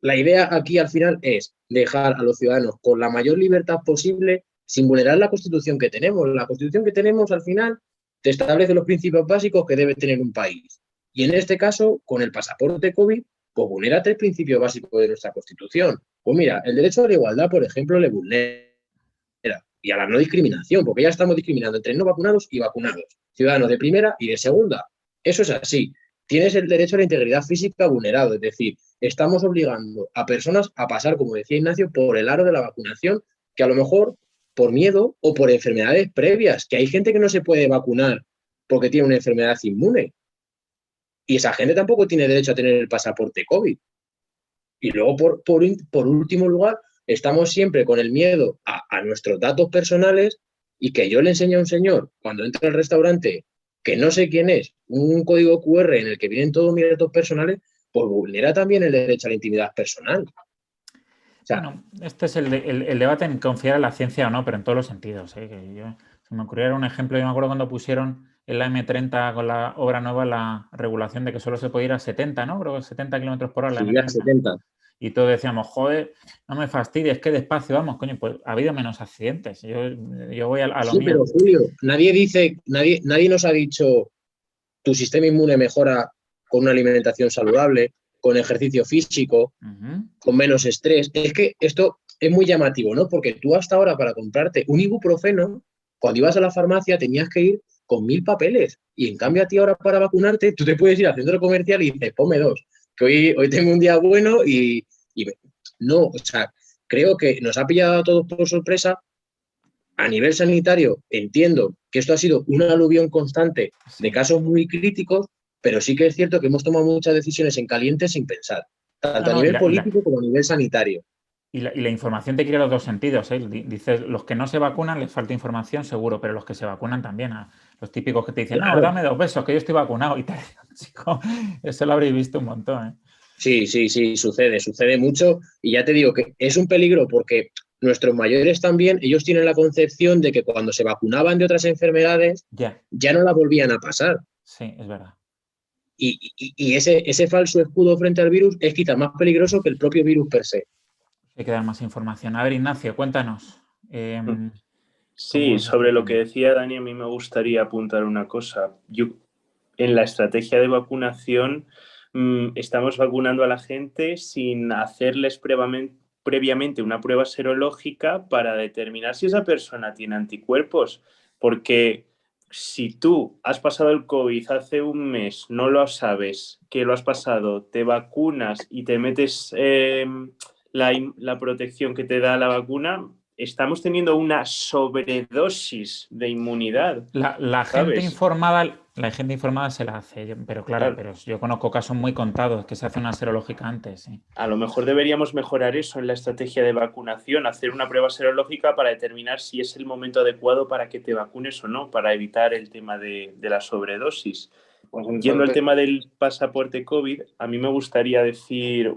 la idea aquí al final es dejar a los ciudadanos con la mayor libertad posible sin vulnerar la Constitución que tenemos. La Constitución que tenemos al final te establece los principios básicos que debe tener un país. Y en este caso, con el pasaporte COVID, pues vulnera 3 principios básicos de nuestra Constitución. Pues mira, el derecho a la igualdad, por ejemplo, le vulnera. Y a la no discriminación, porque ya estamos discriminando entre no vacunados y vacunados, ciudadanos de primera y de segunda. Eso es así. Tienes el derecho a la integridad física vulnerado, es decir, estamos obligando a personas a pasar, como decía Ignacio, por el aro de la vacunación, que a lo mejor por miedo o por enfermedades previas, que hay gente que no se puede vacunar porque tiene una enfermedad inmune. Y esa gente tampoco tiene derecho a tener el pasaporte COVID. Y luego, por último lugar, estamos siempre con el miedo a nuestros datos personales y que yo le enseñe a un señor, cuando entra al restaurante, que no sé quién es, un código QR en el que vienen todos mis datos personales, pues vulnera también el derecho a la intimidad personal. O sea, bueno, este es el debate en confiar en la ciencia o no, pero en todos los sentidos. Que se me ocurrió un ejemplo, yo me acuerdo cuando pusieron en la M30 con la obra nueva la regulación de que solo se podía ir a 70, ¿no? Creo que 70 kilómetros por hora. La sí, a M30. 70. Y todos decíamos, joder, no me fastidies, que despacio vamos, coño, pues ha habido menos accidentes. Yo voy a lo Sí, mío. pero Julio, nadie nos ha dicho tu sistema inmune mejora con una alimentación saludable, con ejercicio físico, con menos estrés. Es que esto es muy llamativo, ¿no? Porque tú hasta ahora para comprarte un ibuprofeno, cuando ibas a la farmacia tenías que ir con 1000 papeles. Y en cambio a ti ahora para vacunarte, tú te puedes ir al centro comercial y dices, ponme 2, que hoy tengo un día bueno y no, o sea, creo que nos ha pillado a todos por sorpresa. A nivel sanitario, entiendo que esto ha sido una aluvión constante de casos muy críticos, pero sí que es cierto que hemos tomado muchas decisiones en caliente sin pensar, tanto a nivel político como a nivel sanitario. Y la información te quiere los dos sentidos, ¿eh? Dices, los que no se vacunan les falta información, seguro, pero los que se vacunan también. Los típicos que te dicen, claro, no, dame 2 besos, que yo estoy vacunado y tal. Chico, eso lo habréis visto un montón, ¿eh? Sí, sucede mucho. Y ya te digo que es un peligro porque nuestros mayores también, ellos tienen la concepción de que cuando se vacunaban de otras enfermedades, ya no la volvían a pasar. Sí, es verdad. Y ese falso escudo frente al virus es quizás más peligroso que el propio virus per se. Hay que dar más información. A ver, Ignacio, cuéntanos. Sí, sobre lo que decía Dani, a mí me gustaría apuntar una cosa. En la estrategia de vacunación estamos vacunando a la gente sin hacerles previamente una prueba serológica para determinar si esa persona tiene anticuerpos, porque si tú has pasado el COVID hace un mes, no lo sabes que lo has pasado, te vacunas y te metes la protección que te da la vacuna, estamos teniendo una sobredosis de inmunidad. La gente informada se la hace, pero claro, pero yo conozco casos muy contados que se hace una serológica antes. Sí. A lo mejor deberíamos mejorar eso en la estrategia de vacunación, hacer una prueba serológica para determinar si es el momento adecuado para que te vacunes o no, para evitar el tema de la sobredosis. Yendo al tema del pasaporte COVID, a mí me gustaría decir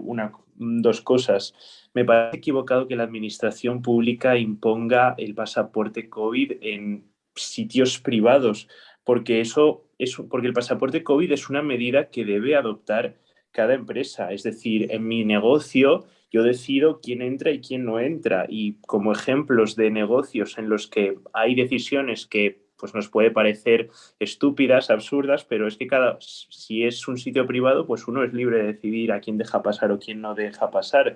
2 cosas. Me parece equivocado que la administración pública imponga el pasaporte COVID en sitios privados, porque el pasaporte COVID es una medida que debe adoptar cada empresa. Es decir, en mi negocio yo decido quién entra y quién no entra. Y como ejemplos de negocios en los que hay decisiones que pues nos puede parecer estúpidas, absurdas, pero es que si es un sitio privado, pues uno es libre de decidir a quién deja pasar o quién no deja pasar.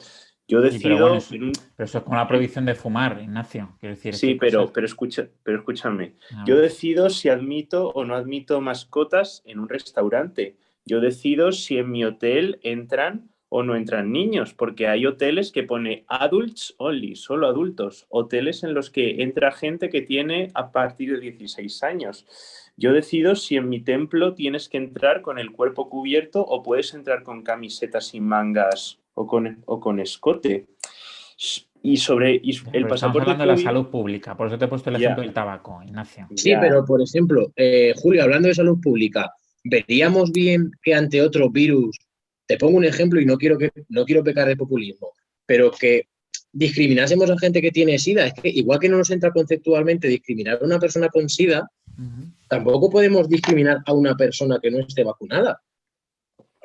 Yo decido... Sí, pero eso es como la prohibición de fumar, Ignacio. Quiero decir, sí, pero escúchame. Yo decido si admito o no admito mascotas en un restaurante. Yo decido si en mi hotel entran o no entran niños, porque hay hoteles que pone adults only, solo adultos. Hoteles en los que entra gente que tiene a partir de 16 años. Yo decido si en mi templo tienes que entrar con el cuerpo cubierto o puedes entrar con camisetas sin mangas o con escote. Y el pasaporte estamos hablando de la salud pública, por eso te he puesto el ejemplo del tabaco, Ignacio. Sí, pero por ejemplo, Julio, hablando de salud pública, ¿veríamos bien que ante otro virus, te pongo un ejemplo y no quiero pecar de populismo, pero que discriminásemos a gente que tiene SIDA? Es que igual que no nos entra conceptualmente discriminar a una persona con SIDA, tampoco podemos discriminar a una persona que no esté vacunada.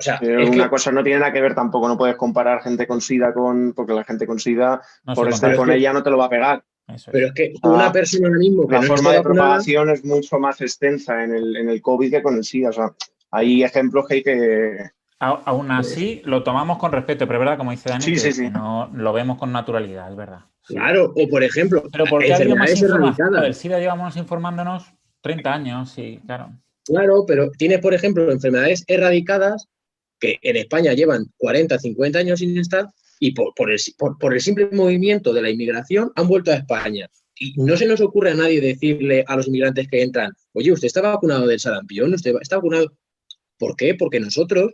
O sea, Pero es una que, cosa no tiene nada que ver tampoco, no puedes comparar gente con SIDA porque la gente con SIDA, No por se estar contagia. con ella, no te lo va a pegar. Eso pero es. es que O sea, una persona ahora mismo que la no forma esté de vacunada, propagación es mucho más extensa en el COVID que con el SIDA. O sea, hay ejemplos que hay que... Aún así, lo tomamos con respeto, pero es verdad, como dice Dani, Sí, sí, que sí. no lo vemos con naturalidad, es verdad. Sí. claro, o por ejemplo, Pero porque ha habido más enfermedades información. erradicadas. Del SIDA llevamos informándonos 30 años, sí, claro. Claro, pero tienes, por ejemplo, enfermedades erradicadas que en España llevan 40, 50 años sin estar y por el simple movimiento de la inmigración han vuelto a España. Y no se nos ocurre a nadie decirle a los inmigrantes que entran, oye, usted está vacunado del sarampión, usted está vacunado. ¿Por qué? Porque nosotros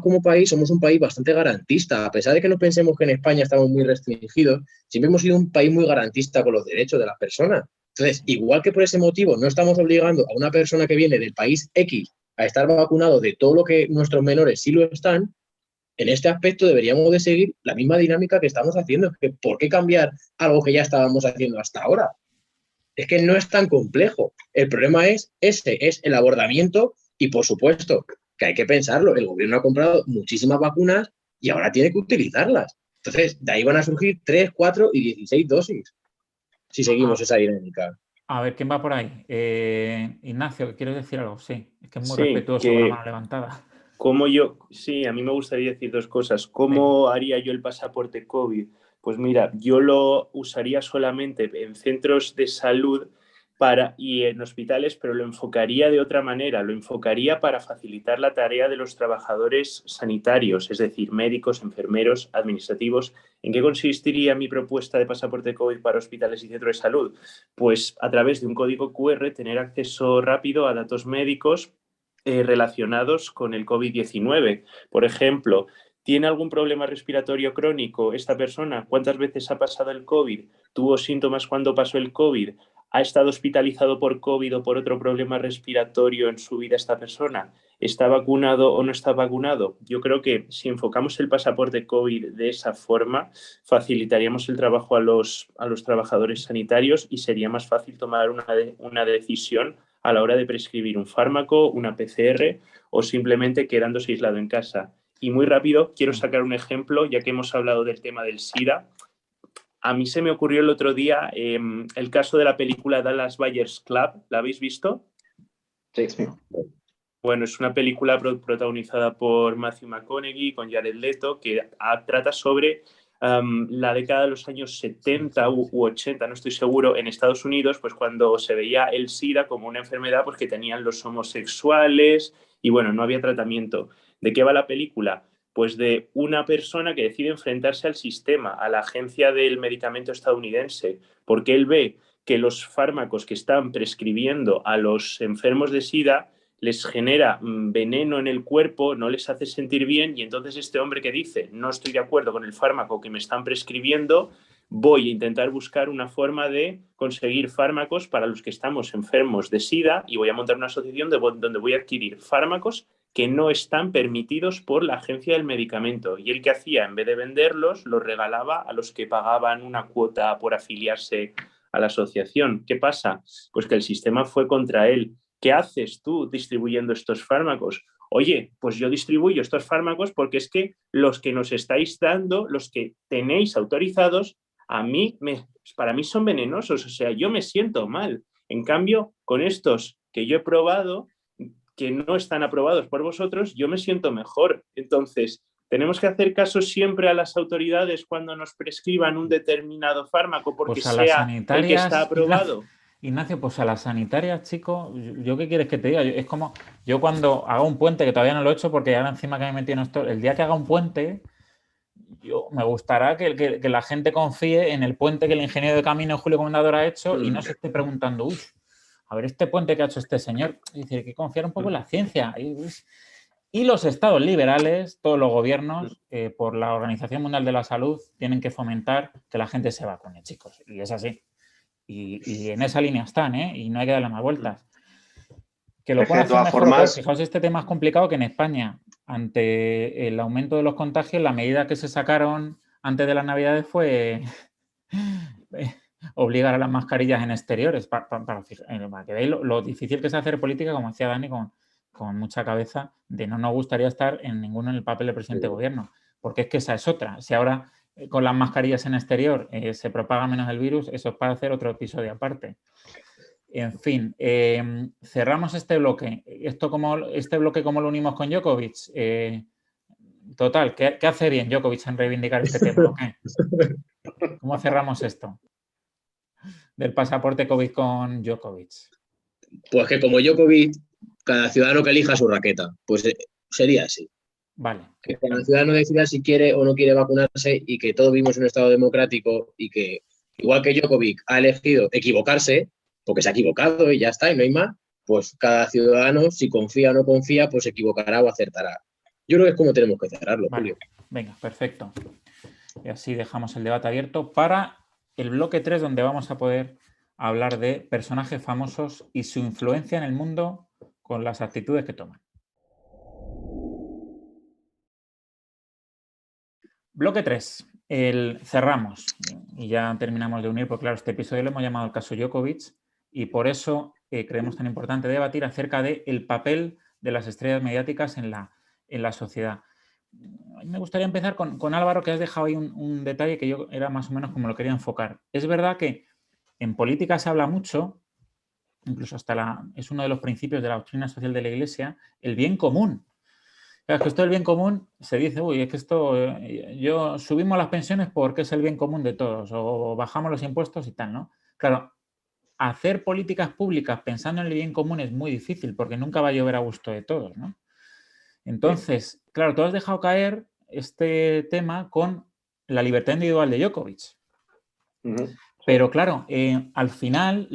como país somos un país bastante garantista. A pesar de que no pensemos que en España estamos muy restringidos, siempre hemos sido un país muy garantista con los derechos de las personas. Entonces, igual que por ese motivo no estamos obligando a una persona que viene del país X a estar vacunado de todo lo que nuestros menores sí lo están, en este aspecto deberíamos de seguir la misma dinámica que estamos haciendo. ¿Por qué cambiar algo que ya estábamos haciendo hasta ahora? Es que no es tan complejo. El problema es el abordamiento y, por supuesto, que hay que pensarlo. El gobierno ha comprado muchísimas vacunas y ahora tiene que utilizarlas. Entonces, de ahí van a surgir 3, 4 y 16 dosis, si seguimos esa dinámica. A ver, ¿quién va por ahí? Ignacio, ¿quieres decir algo? Sí, es que es muy Sí, respetuoso con la mano levantada. Sí, a mí me gustaría decir dos cosas. ¿Cómo haría yo el pasaporte COVID? Pues mira, yo lo usaría solamente en centros de salud y en hospitales, pero lo enfocaría de otra manera. Lo enfocaría para facilitar la tarea de los trabajadores sanitarios, es decir, médicos, enfermeros, administrativos. ¿En qué consistiría mi propuesta de pasaporte COVID para hospitales y centros de salud? Pues a través de un código QR tener acceso rápido a datos médicos relacionados con el COVID-19. Por ejemplo, ¿tiene algún problema respiratorio crónico esta persona? ¿Cuántas veces ha pasado el COVID? ¿Tuvo síntomas cuando pasó el COVID? ¿Ha estado hospitalizado por COVID o por otro problema respiratorio en su vida esta persona? ¿Está vacunado o no está vacunado? Yo creo que si enfocamos el pasaporte COVID de esa forma, facilitaríamos el trabajo a los trabajadores sanitarios y sería más fácil tomar una decisión a la hora de prescribir un fármaco, una PCR o simplemente quedándose aislado en casa. Y muy rápido, quiero sacar un ejemplo, ya que hemos hablado del tema del SIDA. A mí se me ocurrió el otro día el caso de la película Dallas Buyers Club. ¿La habéis visto? Sí. Bueno, es una película protagonizada por Matthew McConaughey con Jared Leto que trata sobre la década de los años 70 u 80, no estoy seguro, en Estados Unidos, pues cuando se veía el SIDA como una enfermedad pues, que tenían los homosexuales y bueno, no había tratamiento. ¿De qué va la película? Pues de una persona que decide enfrentarse al sistema, a la agencia del medicamento estadounidense, porque él ve que los fármacos que están prescribiendo a los enfermos de SIDA les genera veneno en el cuerpo, no les hace sentir bien y entonces este hombre que dice no estoy de acuerdo con el fármaco que me están prescribiendo, voy a intentar buscar una forma de conseguir fármacos para los que estamos enfermos de SIDA y voy a montar una asociación donde voy a adquirir fármacos que no están permitidos por la agencia del medicamento. Y él que hacía, en vez de venderlos, los regalaba a los que pagaban una cuota por afiliarse a la asociación. ¿Qué pasa? Pues que el sistema fue contra él. ¿Qué haces tú distribuyendo estos fármacos? Oye, pues yo distribuyo estos fármacos porque es que los que nos estáis dando, los que tenéis autorizados, para mí son venenosos, o sea, yo me siento mal. En cambio, con estos que yo he probado, que no están aprobados por vosotros, yo me siento mejor. Entonces, tenemos que hacer caso siempre a las autoridades cuando nos prescriban un determinado fármaco porque Pues a las sea el que está sanitarias, aprobado. Ignacio, pues a las sanitarias, chicos, ¿yo qué quieres que te diga? Es como, yo cuando haga un puente, que todavía no lo he hecho porque ahora encima que me he metido en esto, el día que haga un puente, me gustará que la gente confíe en el puente que el ingeniero de camino Julio Comendador ha hecho y no se esté preguntando, uy, a ver, este puente que ha hecho este señor, es decir, hay que confiar un poco en la ciencia. Y los estados liberales, todos los gobiernos, por la Organización Mundial de la Salud, tienen que fomentar que la gente se vacune, chicos. Y es así. Y en esa línea están, ¿eh? Y no hay que darle más vueltas. Que lo puedan hacer mejor o peor. Fijaos, este tema es complicado que en España, ante el aumento de los contagios, la medida que se sacaron antes de las Navidades fue obligar a las mascarillas en exteriores para que veáis lo difícil que es hacer política, como decía Dani, con mucha cabeza de no nos gustaría estar en ninguno en el papel de presidente de gobierno, porque es que esa es otra. Si ahora con las mascarillas en exterior se propaga menos el virus, eso es para hacer otro episodio aparte. En fin, cerramos este bloque. Este bloque, ¿cómo lo unimos con Djokovic? Total, ¿qué hace bien Djokovic en reivindicar este tema? ¿O qué? ¿Cómo cerramos esto? Del pasaporte COVID con Djokovic. Pues que como Djokovic, cada ciudadano que elija su raqueta. Pues sería así. Vale. Que cada ciudadano decida si quiere o no quiere vacunarse y que todos vivimos en un estado democrático y que, igual que Djokovic ha elegido equivocarse, porque se ha equivocado y ya está, y no hay más, pues cada ciudadano, si confía o no confía, pues se equivocará o acertará. Yo creo que es como tenemos que cerrarlo, Vale. Julio. Venga, perfecto. Y así dejamos el debate abierto para el bloque 3, donde vamos a poder hablar de personajes famosos y su influencia en el mundo con las actitudes que toman. Bloque 3. Cerramos y ya terminamos de unir, porque claro, este episodio lo hemos llamado el caso Djokovic y por eso creemos tan importante debatir acerca del papel de las estrellas mediáticas en la sociedad. Me gustaría empezar con Álvaro, que has dejado ahí un detalle que yo era más o menos como lo quería enfocar. Es verdad que en política se habla mucho, incluso es uno de los principios de la doctrina social de la Iglesia, el bien común. Claro, es que esto del bien común se dice, uy, es que esto, subimos las pensiones porque es el bien común de todos, o bajamos los impuestos y tal, ¿no? Claro, hacer políticas públicas pensando en el bien común es muy difícil porque nunca va a llover a gusto de todos, ¿no? Entonces, claro, tú has dejado caer este tema con la libertad individual de Djokovic. Pero claro, al final,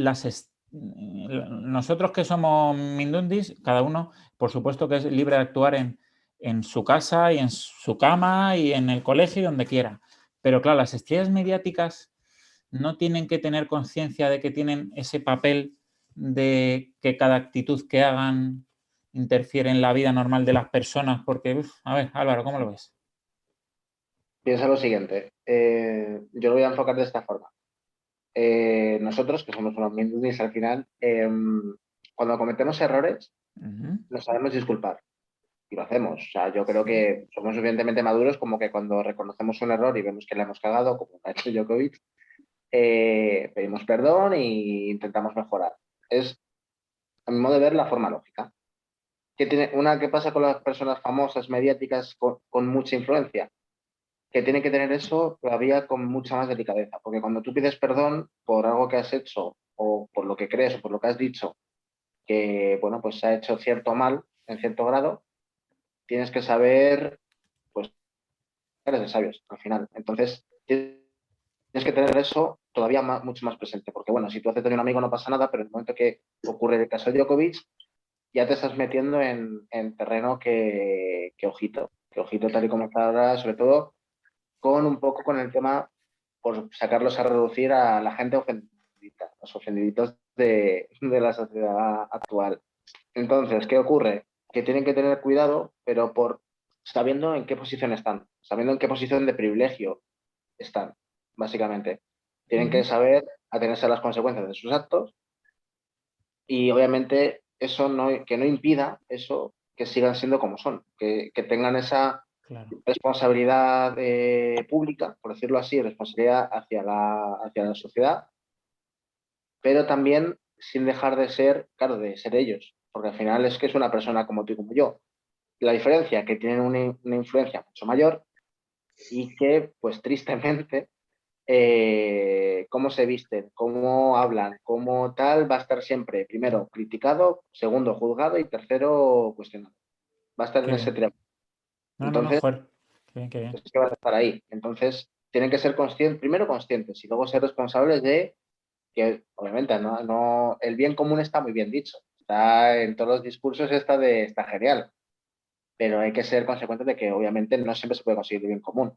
nosotros que somos mindundis, cada uno, por supuesto que es libre de actuar en su casa y en su cama y en el colegio y donde quiera. Pero claro, las estrellas mediáticas no tienen que tener conciencia de que tienen ese papel de que cada actitud que hagan interfiere en la vida normal de las personas, porque, a ver, Álvaro, ¿cómo lo ves? Piensa lo siguiente, yo lo voy a enfocar de esta forma. Nosotros, que somos unos mindundis al final, cuando cometemos errores, nos sabemos disculpar y lo hacemos. O sea, yo creo que somos suficientemente maduros como que cuando reconocemos un error y vemos que le hemos cagado, como ha hecho Djokovic, pedimos perdón e intentamos mejorar. Es, a mi modo de ver, la forma lógica. ¿Qué pasa con las personas famosas, mediáticas, con mucha influencia? Que tienen que tener eso todavía con mucha más delicadeza, porque cuando tú pides perdón por algo que has hecho o por lo que crees o por lo que has dicho, que, bueno, pues se ha hecho cierto mal en cierto grado, tienes que saber, pues, eres de sabios al final. Entonces, tienes que tener eso todavía mucho más presente, porque, bueno, si tú haces de un amigo no pasa nada, pero en el momento que ocurre el caso de Djokovic, ya te estás metiendo en terreno que ojito tal y como está ahora, sobre todo con un poco con el tema, por sacarlos a reducir a la gente ofendidita, los ofendiditos de la sociedad actual. Entonces, ¿qué ocurre? Que tienen que tener cuidado, pero sabiendo en qué posición están, sabiendo en qué posición de privilegio están, básicamente. Tienen que saber atenerse a las consecuencias de sus actos y obviamente eso que no impida eso que sigan siendo como son, que tengan esa responsabilidad pública, por decirlo así, responsabilidad hacia la sociedad, pero también sin dejar de ser, claro, de ser ellos, porque al final es que es una persona como tú y como yo. La diferencia que tienen una influencia mucho mayor y que, pues tristemente, cómo se visten, cómo hablan, cómo tal, va a estar siempre, primero, criticado, segundo, juzgado y tercero, cuestionado. Va a estar en ese triángulo. Entonces, qué bien. es que va a estar ahí. Entonces, tienen que ser primero conscientes y luego ser responsables de que, obviamente, no, el bien común está muy bien dicho. Está en todos los discursos, está genial. Pero hay que ser consecuentes de que, obviamente, no siempre se puede conseguir el bien común.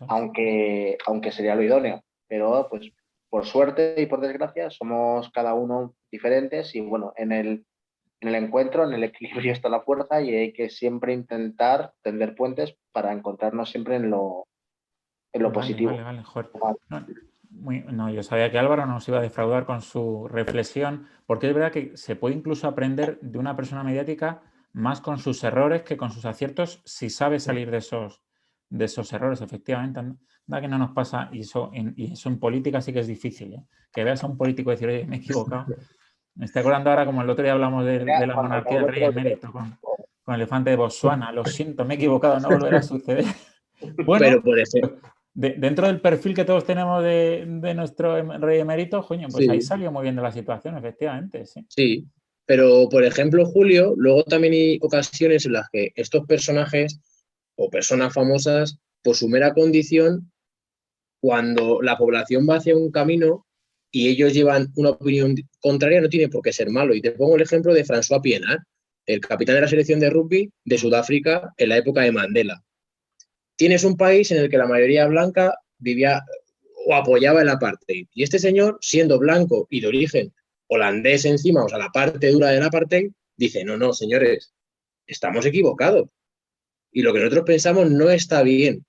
Aunque sería lo idóneo. Pero, pues, por suerte y por desgracia, somos cada uno diferentes y, bueno, en el encuentro, en el equilibrio está la fuerza y hay que siempre intentar tender puentes para encontrarnos siempre en lo positivo. Vale, joder. No, yo sabía que Álvaro nos iba a defraudar con su reflexión, porque es verdad que se puede incluso aprender de una persona mediática más con sus errores que con sus aciertos, si sabe salir de esos errores, efectivamente. Anda que no nos pasa, y eso en política sí que es difícil, ¿eh? Que veas a un político decir, oye, me he equivocado. Me estoy acordando ahora, como el otro día hablamos de la Cuando monarquía del hablamos rey emérito, con el elefante de Botswana. Lo siento, me he equivocado, no volverá a suceder. Bueno, Pero por ejemplo, dentro del perfil que todos tenemos de nuestro rey emérito, coño, pues ahí sí, salió muy bien de la situación, efectivamente, sí. sí. Pero, por ejemplo, Julio, luego también hay ocasiones en las que estos personajes o personas famosas, por su mera condición, cuando la población va hacia un camino y ellos llevan una opinión contraria, no tiene por qué ser malo. Y te pongo el ejemplo de François Pienaar, el capitán de la selección de rugby de Sudáfrica en la época de Mandela. Tienes un país en el que la mayoría blanca vivía o apoyaba el apartheid. Y este señor, siendo blanco y de origen holandés encima, o sea, la parte dura del apartheid, dice, no, no, señores, estamos equivocados. Y lo que nosotros pensamos no está bien.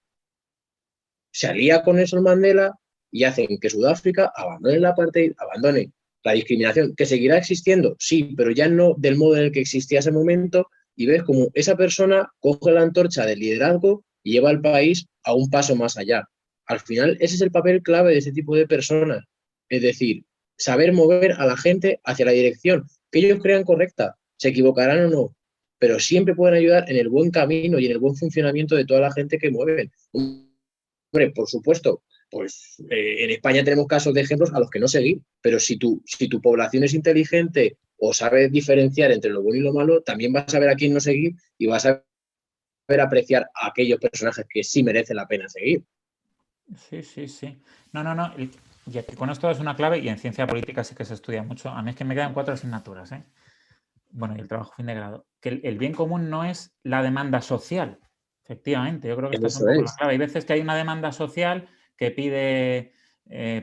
Se alía con Nelson Mandela y hacen que Sudáfrica abandone el apartheid, abandone la discriminación, que seguirá existiendo, sí, pero ya no del modo en el que existía ese momento, y ves como esa persona coge la antorcha del liderazgo y lleva al país a un paso más allá. Al final, ese es el papel clave de ese tipo de personas. Es decir, saber mover a la gente hacia la dirección que ellos crean correcta. Se equivocarán o no, pero siempre pueden ayudar en el buen camino y en el buen funcionamiento de toda la gente que mueven. Hombre, por supuesto, pues en España tenemos casos de ejemplos a los que no seguir, pero si tu población es inteligente o sabe diferenciar entre lo bueno y lo malo, también vas a saber a quién no seguir y vas a saber apreciar a aquellos personajes que sí merecen la pena seguir. Sí, sí, sí. No. Y aquí con esto es una clave, y en ciencia política sí que se estudia mucho. A mí es que me quedan 4 asignaturas, ¿eh? Bueno, y el trabajo fin de grado. Que el bien común no es la demanda social. Efectivamente, yo creo que esta es un Eso poco la es. clave. Hay veces que hay una demanda social que pide,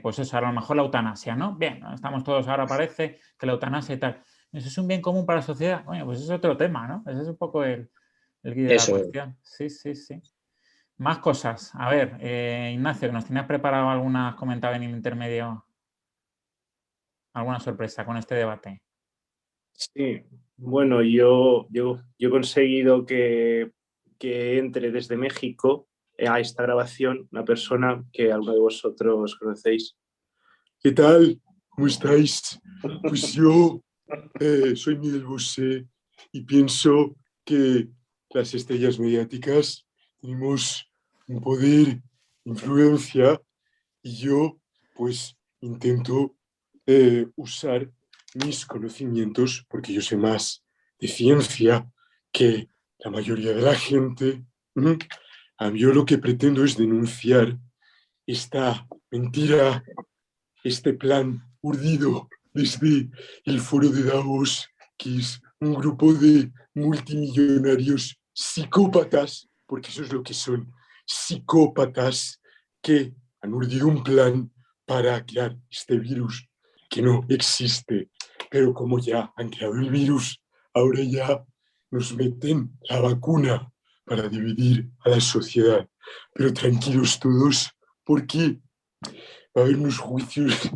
pues eso, a lo mejor la eutanasia, ¿no? Bien, estamos todos, ahora parece que la eutanasia y tal. ¿Eso es un bien común para la sociedad? Bueno, pues es otro tema, ¿no? Ese es un poco el guía de la Eso es. cuestión. Sí, sí, sí. Más cosas. A ver, Ignacio, que nos tenías preparado algunas, comentado en el intermedio, alguna sorpresa con este debate. Sí, bueno, yo he conseguido que entre desde México a esta grabación una persona que alguno de vosotros conocéis. ¿Qué tal? ¿Cómo estáis? Pues yo soy Miguel Bosé y pienso que las estrellas mediáticas tenemos un poder, influencia, y yo pues intento usar mis conocimientos, porque yo sé más de ciencia que la mayoría de la gente. Yo lo que pretendo es denunciar esta mentira, este plan urdido desde el foro de Davos, que es un grupo de multimillonarios psicópatas, porque eso es lo que son, psicópatas que han urdido un plan para crear este virus que no existe. Pero como ya han creado el virus, ahora ya nos meten la vacuna para dividir a la sociedad. Pero tranquilos todos, porque va a haber unos juicios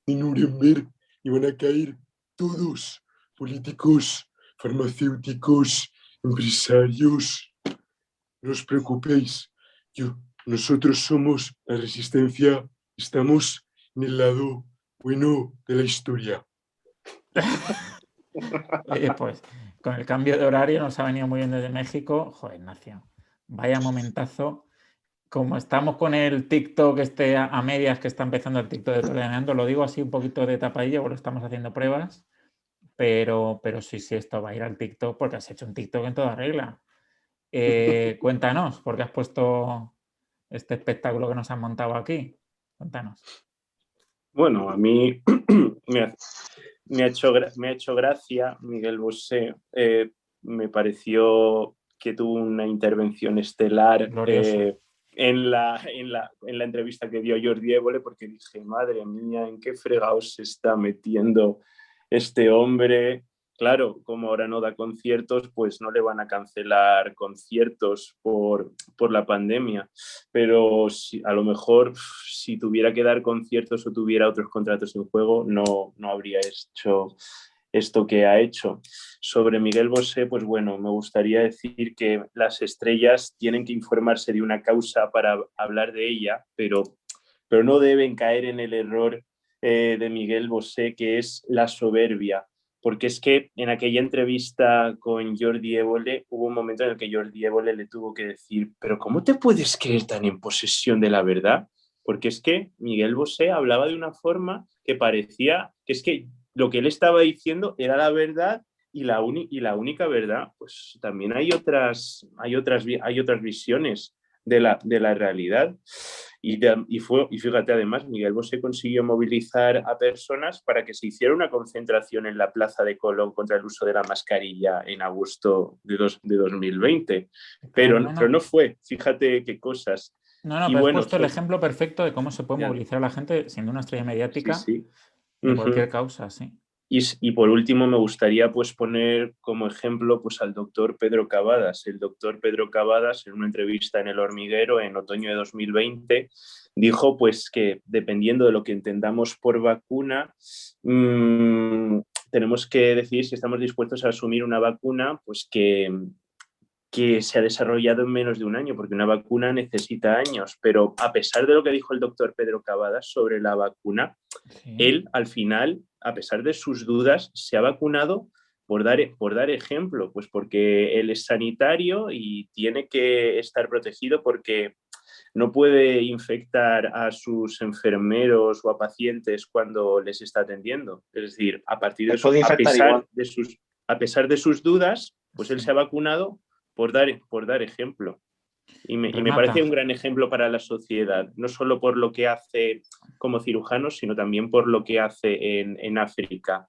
de Nuremberg y van a caer todos, políticos, farmacéuticos, empresarios. No os preocupéis, nosotros somos la resistencia, estamos en el lado bueno de la historia. Oye, pues con el cambio de horario nos ha venido muy bien desde México. Joder, Ignacio, vaya momentazo. Como estamos con el TikTok a medias, que está empezando el TikTok de Toledaneando, lo digo así un poquito de tapadillo porque estamos haciendo pruebas, pero sí, esto va a ir al TikTok porque has hecho un TikTok en toda regla. Cuéntanos, ¿por qué has puesto este espectáculo que nos han montado aquí? Cuéntanos. Bueno, a mí me ha hecho gracia Miguel Bosé. Me pareció que tuvo una intervención estelar en la entrevista que dio a Jordi Évole, porque dije, madre mía, ¿en qué fregados se está metiendo este hombre? Claro, como ahora no da conciertos, pues no le van a cancelar conciertos por la pandemia, pero a lo mejor si tuviera que dar conciertos o tuviera otros contratos en juego, no habría hecho esto que ha hecho. Sobre Miguel Bosé, pues bueno, me gustaría decir que las estrellas tienen que informarse de una causa para hablar de ella, pero no deben caer en el error de Miguel Bosé, que es la soberbia. Porque es que en aquella entrevista con Jordi Évole hubo un momento en el que Jordi Évole le tuvo que decir, pero ¿cómo te puedes creer tan en posesión de la verdad? Porque es que Miguel Bosé hablaba de una forma que parecía que es que lo que él estaba diciendo era la verdad y la única verdad. Pues también hay otras visiones de la realidad. Y fíjate, además, Miguel Bosé consiguió movilizar a personas para que se hiciera una concentración en la Plaza de Colón contra el uso de la mascarilla en agosto de 2020. Pero no fue, fíjate qué cosas. No, pero has puesto el ejemplo perfecto de cómo se puede movilizar a la gente siendo una estrella mediática de cualquier causa, sí. Y por último me gustaría pues poner como ejemplo pues al doctor Pedro Cavadas. El doctor Pedro Cavadas en una entrevista en El Hormiguero en otoño de 2020 dijo pues que dependiendo de lo que entendamos por vacuna tenemos que decidir si estamos dispuestos a asumir una vacuna pues que se ha desarrollado en menos de un año, porque una vacuna necesita años, pero a pesar de lo que dijo el doctor Pedro Cavadas sobre la vacuna, él al final, a pesar de sus dudas, se ha vacunado por dar ejemplo, pues porque él es sanitario y tiene que estar protegido porque no puede infectar a sus enfermeros o a pacientes cuando les está atendiendo. Es decir, a pesar de sus dudas, pues él se ha vacunado por dar ejemplo. Y me parece un gran ejemplo para la sociedad, no solo por lo que hace como cirujano, sino también por lo que hace en África.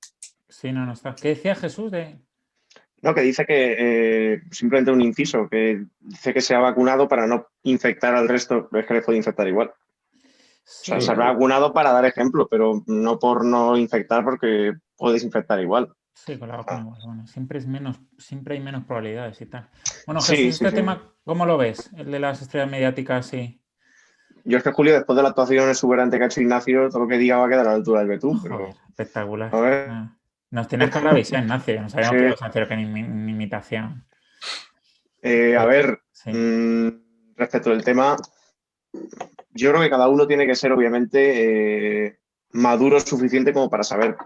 Sí, no está. ¿Qué decía Jesús de...? No, que dice que, simplemente un inciso, que dice que se ha vacunado para no infectar al resto, es que le puede infectar igual. Sí. O sea, se ha vacunado para dar ejemplo, pero no por no infectar, porque puedes infectar igual. Sí, con la vacuna igual. Bueno, siempre hay menos probabilidades y tal. Bueno, Jesús, tema, ¿cómo lo ves? El de las estrellas mediáticas, sí. Yo es que, Julio, después de la actuación exuberante que ha hecho Ignacio, todo lo que diga va a quedar a la altura del betún. Pero... Joder, espectacular. A ver. Nos tienes que hablar, Ignacio. No sabíamos que ibas a hacer que ni imitación. A ver, respecto del tema, yo creo que cada uno tiene que ser, obviamente, maduro suficiente como para saber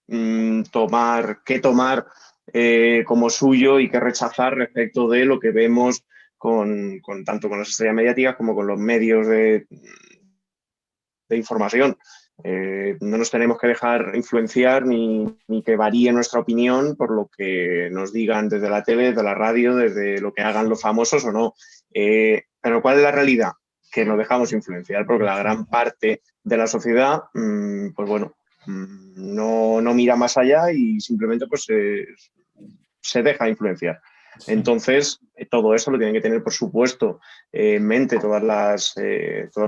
qué tomar como suyo y qué rechazar respecto de lo que vemos tanto con las estrellas mediáticas como con los medios de información. No nos tenemos que dejar influenciar ni que varíe nuestra opinión por lo que nos digan desde la tele, desde la radio, desde lo que hagan los famosos o no. Pero ¿cuál es la realidad? Que nos dejamos influenciar porque la gran parte de la sociedad, pues bueno, no mira más allá y simplemente pues se deja influenciar. Sí. Entonces, todo eso lo tienen que tener, por supuesto, en mente todos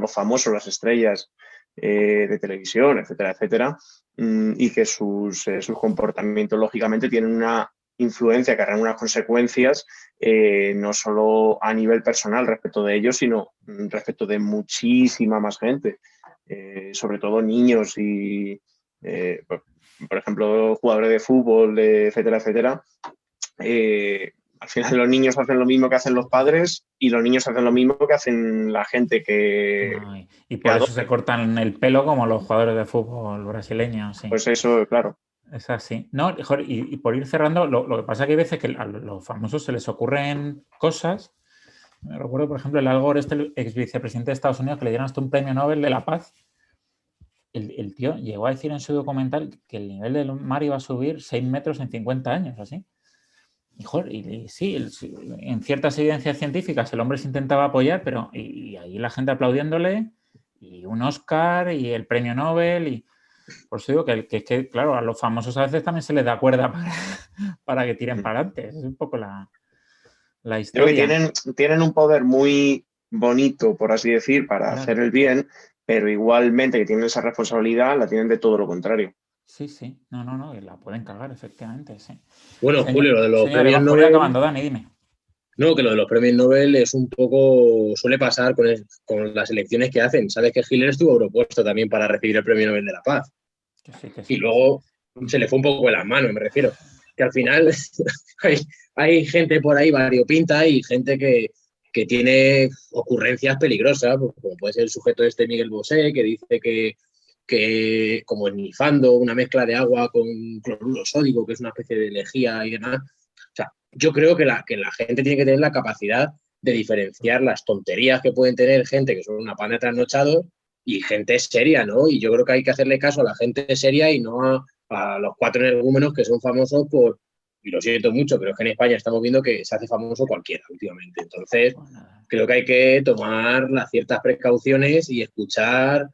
los famosos, las estrellas de televisión, etcétera, etcétera, y que sus comportamientos, lógicamente, tienen una influencia, cargan unas consecuencias, no solo a nivel personal respecto de ellos, sino respecto de muchísima más gente, sobre todo niños y, por ejemplo, jugadores de fútbol, etcétera, etcétera. Al final los niños hacen lo mismo que hacen los padres y los niños hacen lo mismo que hacen la gente que... y por eso se cortan el pelo como los jugadores de fútbol brasileños. Sí. Pues eso, claro. Es así. No, y por ir cerrando, lo que pasa es que hay veces que a los famosos se les ocurren cosas. Me recuerdo, por ejemplo, el Al Gore, el ex vicepresidente de Estados Unidos, que le dieron hasta un premio Nobel de la Paz. El tío llegó a decir en su documental que el nivel del mar iba a subir 6 metros en 50 años, así. Y sí, en ciertas evidencias científicas el hombre se intentaba apoyar, pero y ahí la gente aplaudiéndole, y un Oscar, y el premio Nobel, y por eso digo que claro, a los famosos a veces también se les da cuerda para que tiren para adelante. Es un poco la historia. Creo que tienen un poder muy bonito, por así decir, para hacer el bien, pero igualmente que tienen esa responsabilidad, la tienen de todo lo contrario. Sí. No, la pueden cagar, efectivamente, sí. Bueno, Julio, lo de los premios Nobel... acabando, Dani, dime. No, que lo de los premios Nobel es un poco... Suele pasar con las elecciones que hacen. Sabes que Hitler estuvo propuesto también para recibir el premio Nobel de la Paz. Que sí. Y luego se le fue un poco de las manos, me refiero. Que al final hay gente por ahí variopinta y gente que tiene ocurrencias peligrosas, pues, como puede ser el sujeto este Miguel Bosé, que dice que como esnifando una mezcla de agua con cloruro sódico, que es una especie de lejía y demás. O sea, yo creo que la gente tiene que tener la capacidad de diferenciar las tonterías que pueden tener gente que son una pana de trasnochados y gente seria, ¿no? Y yo creo que hay que hacerle caso a la gente seria y no a los 4 energúmenos que son famosos por, y lo siento mucho, pero es que en España estamos viendo que se hace famoso cualquiera últimamente. Entonces, creo que hay que tomar las ciertas precauciones y escuchar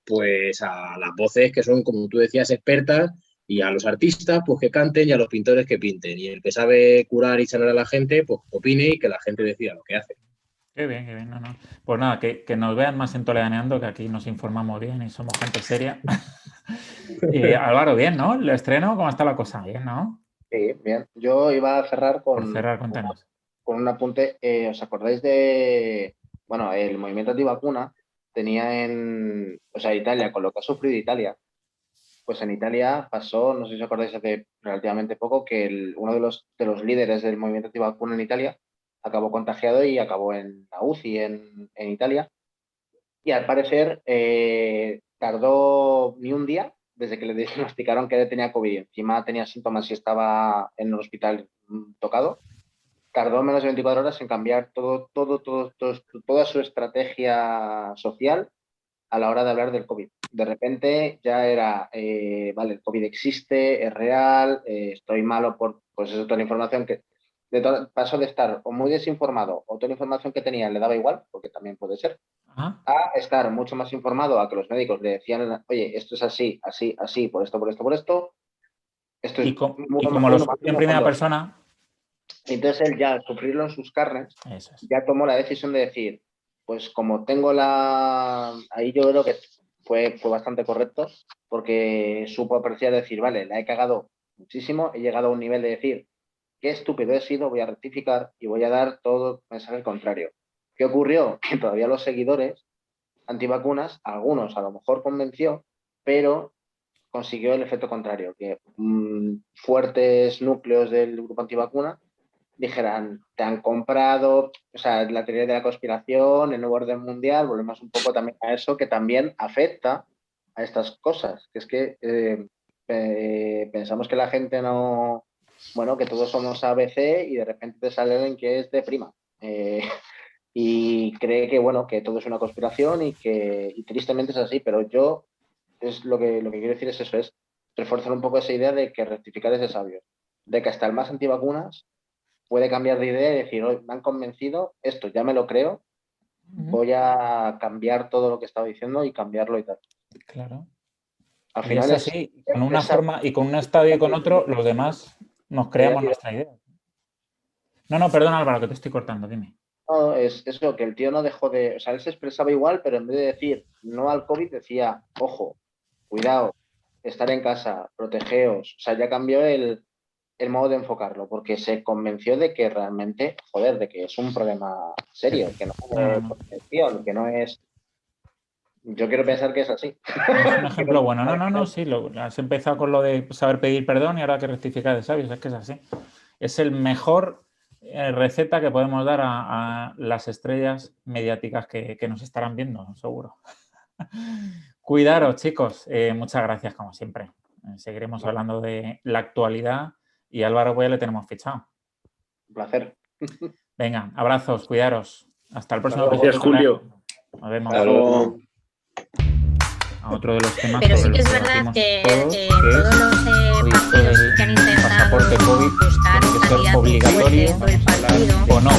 pues a las voces que son, como tú decías, expertas, y a los artistas pues que canten y a los pintores que pinten. Y el que sabe curar y sanar a la gente, pues opine y que la gente decida lo que hace. Qué bien, qué bien. No. Pues nada, que nos vean más en Toledaneando, que aquí nos informamos bien y somos gente seria. Y Álvaro, bien, ¿no? El estreno, ¿cómo está la cosa? Bien, ¿no? Sí, bien. Yo iba a cerrar Por cerrar, cuéntanos. con un apunte. ¿Os acordáis de, bueno, el movimiento antivacuna tenía en, o sea, Italia, con lo que ha sufrido Italia, pues en Italia pasó, no sé si os acordáis hace relativamente poco, que uno de los líderes del movimiento antivacuna en Italia acabó contagiado y acabó en la UCI en Italia. Y al parecer tardó ni un día desde que le diagnosticaron que tenía COVID. Encima tenía síntomas y estaba en un hospital tocado. Tardó menos de 24 horas en cambiar toda su estrategia social a la hora de hablar del COVID. De repente ya era, vale, el COVID existe, es real, estoy malo por, pues eso, toda la información que... pasó de estar o muy desinformado o toda la información que tenía le daba igual, porque también puede ser, a estar mucho más informado, a que los médicos le decían, oye, esto es así, así, así, por esto, por esto, por esto. Esto es como lo sufrió en primera persona. Entonces él, ya al sufrirlo en sus carnes, ya tomó la decisión de decir, pues como tengo ahí yo creo que fue bastante correcto, porque supo apreciar, decir, vale, la he cagado muchísimo, he llegado a un nivel de decir, qué estúpido he sido, voy a rectificar y voy a dar todo mensaje contrario. ¿Qué ocurrió? Que todavía los seguidores antivacunas, algunos a lo mejor convenció, pero consiguió el efecto contrario, que fuertes núcleos del grupo antivacuna dijeran, te han comprado, o sea, la teoría de la conspiración, el nuevo orden mundial, volvemos un poco también a eso, que también afecta a estas cosas, que es que pensamos que la gente no... Bueno, que todos somos ABC y de repente te sale alguien que es de prima. Y cree que, bueno, que todo es una conspiración y tristemente es así, pero yo lo que quiero decir es eso, es reforzar un poco esa idea de que rectificar es de sabios, de que hasta el más antivacunas puede cambiar de idea y decir, hoy me han convencido, esto ya me lo creo, voy a cambiar todo lo que estaba diciendo y cambiarlo y tal. Claro. Al final es así, con una forma y con un estadio y con otro, los demás nos creamos nuestra idea. No, perdón, Álvaro, que te estoy cortando, dime. No, es eso, que el tío no dejó de... O sea, él se expresaba igual, pero en vez de decir no al COVID, decía, ojo, cuidado, estar en casa, protegeos. O sea, ya cambió el modo de enfocarlo, porque se convenció de que realmente, joder, de que es un problema serio, que no es protección, que no es... Yo quiero pensar que es así. Es un ejemplo bueno. No, sí, has empezado con lo de saber pedir perdón y ahora que rectificar de sabios, es que es así. Es el mejor receta que podemos dar a las estrellas mediáticas que nos estarán viendo, seguro. Cuidaros, chicos. Muchas gracias, como siempre. Seguiremos hablando de la actualidad y a Álvaro pues ya le tenemos fichado. Un placer. Venga, abrazos, cuidaros. Hasta el próximo. Gracias, Julio. Nos vemos. Claro. A otro de los temas. Pero sí que es verdad que todos los partidos que han intentado pasaporte COVID buscar tiene que ser un candidato obligatorio fuerte por el partido, o no.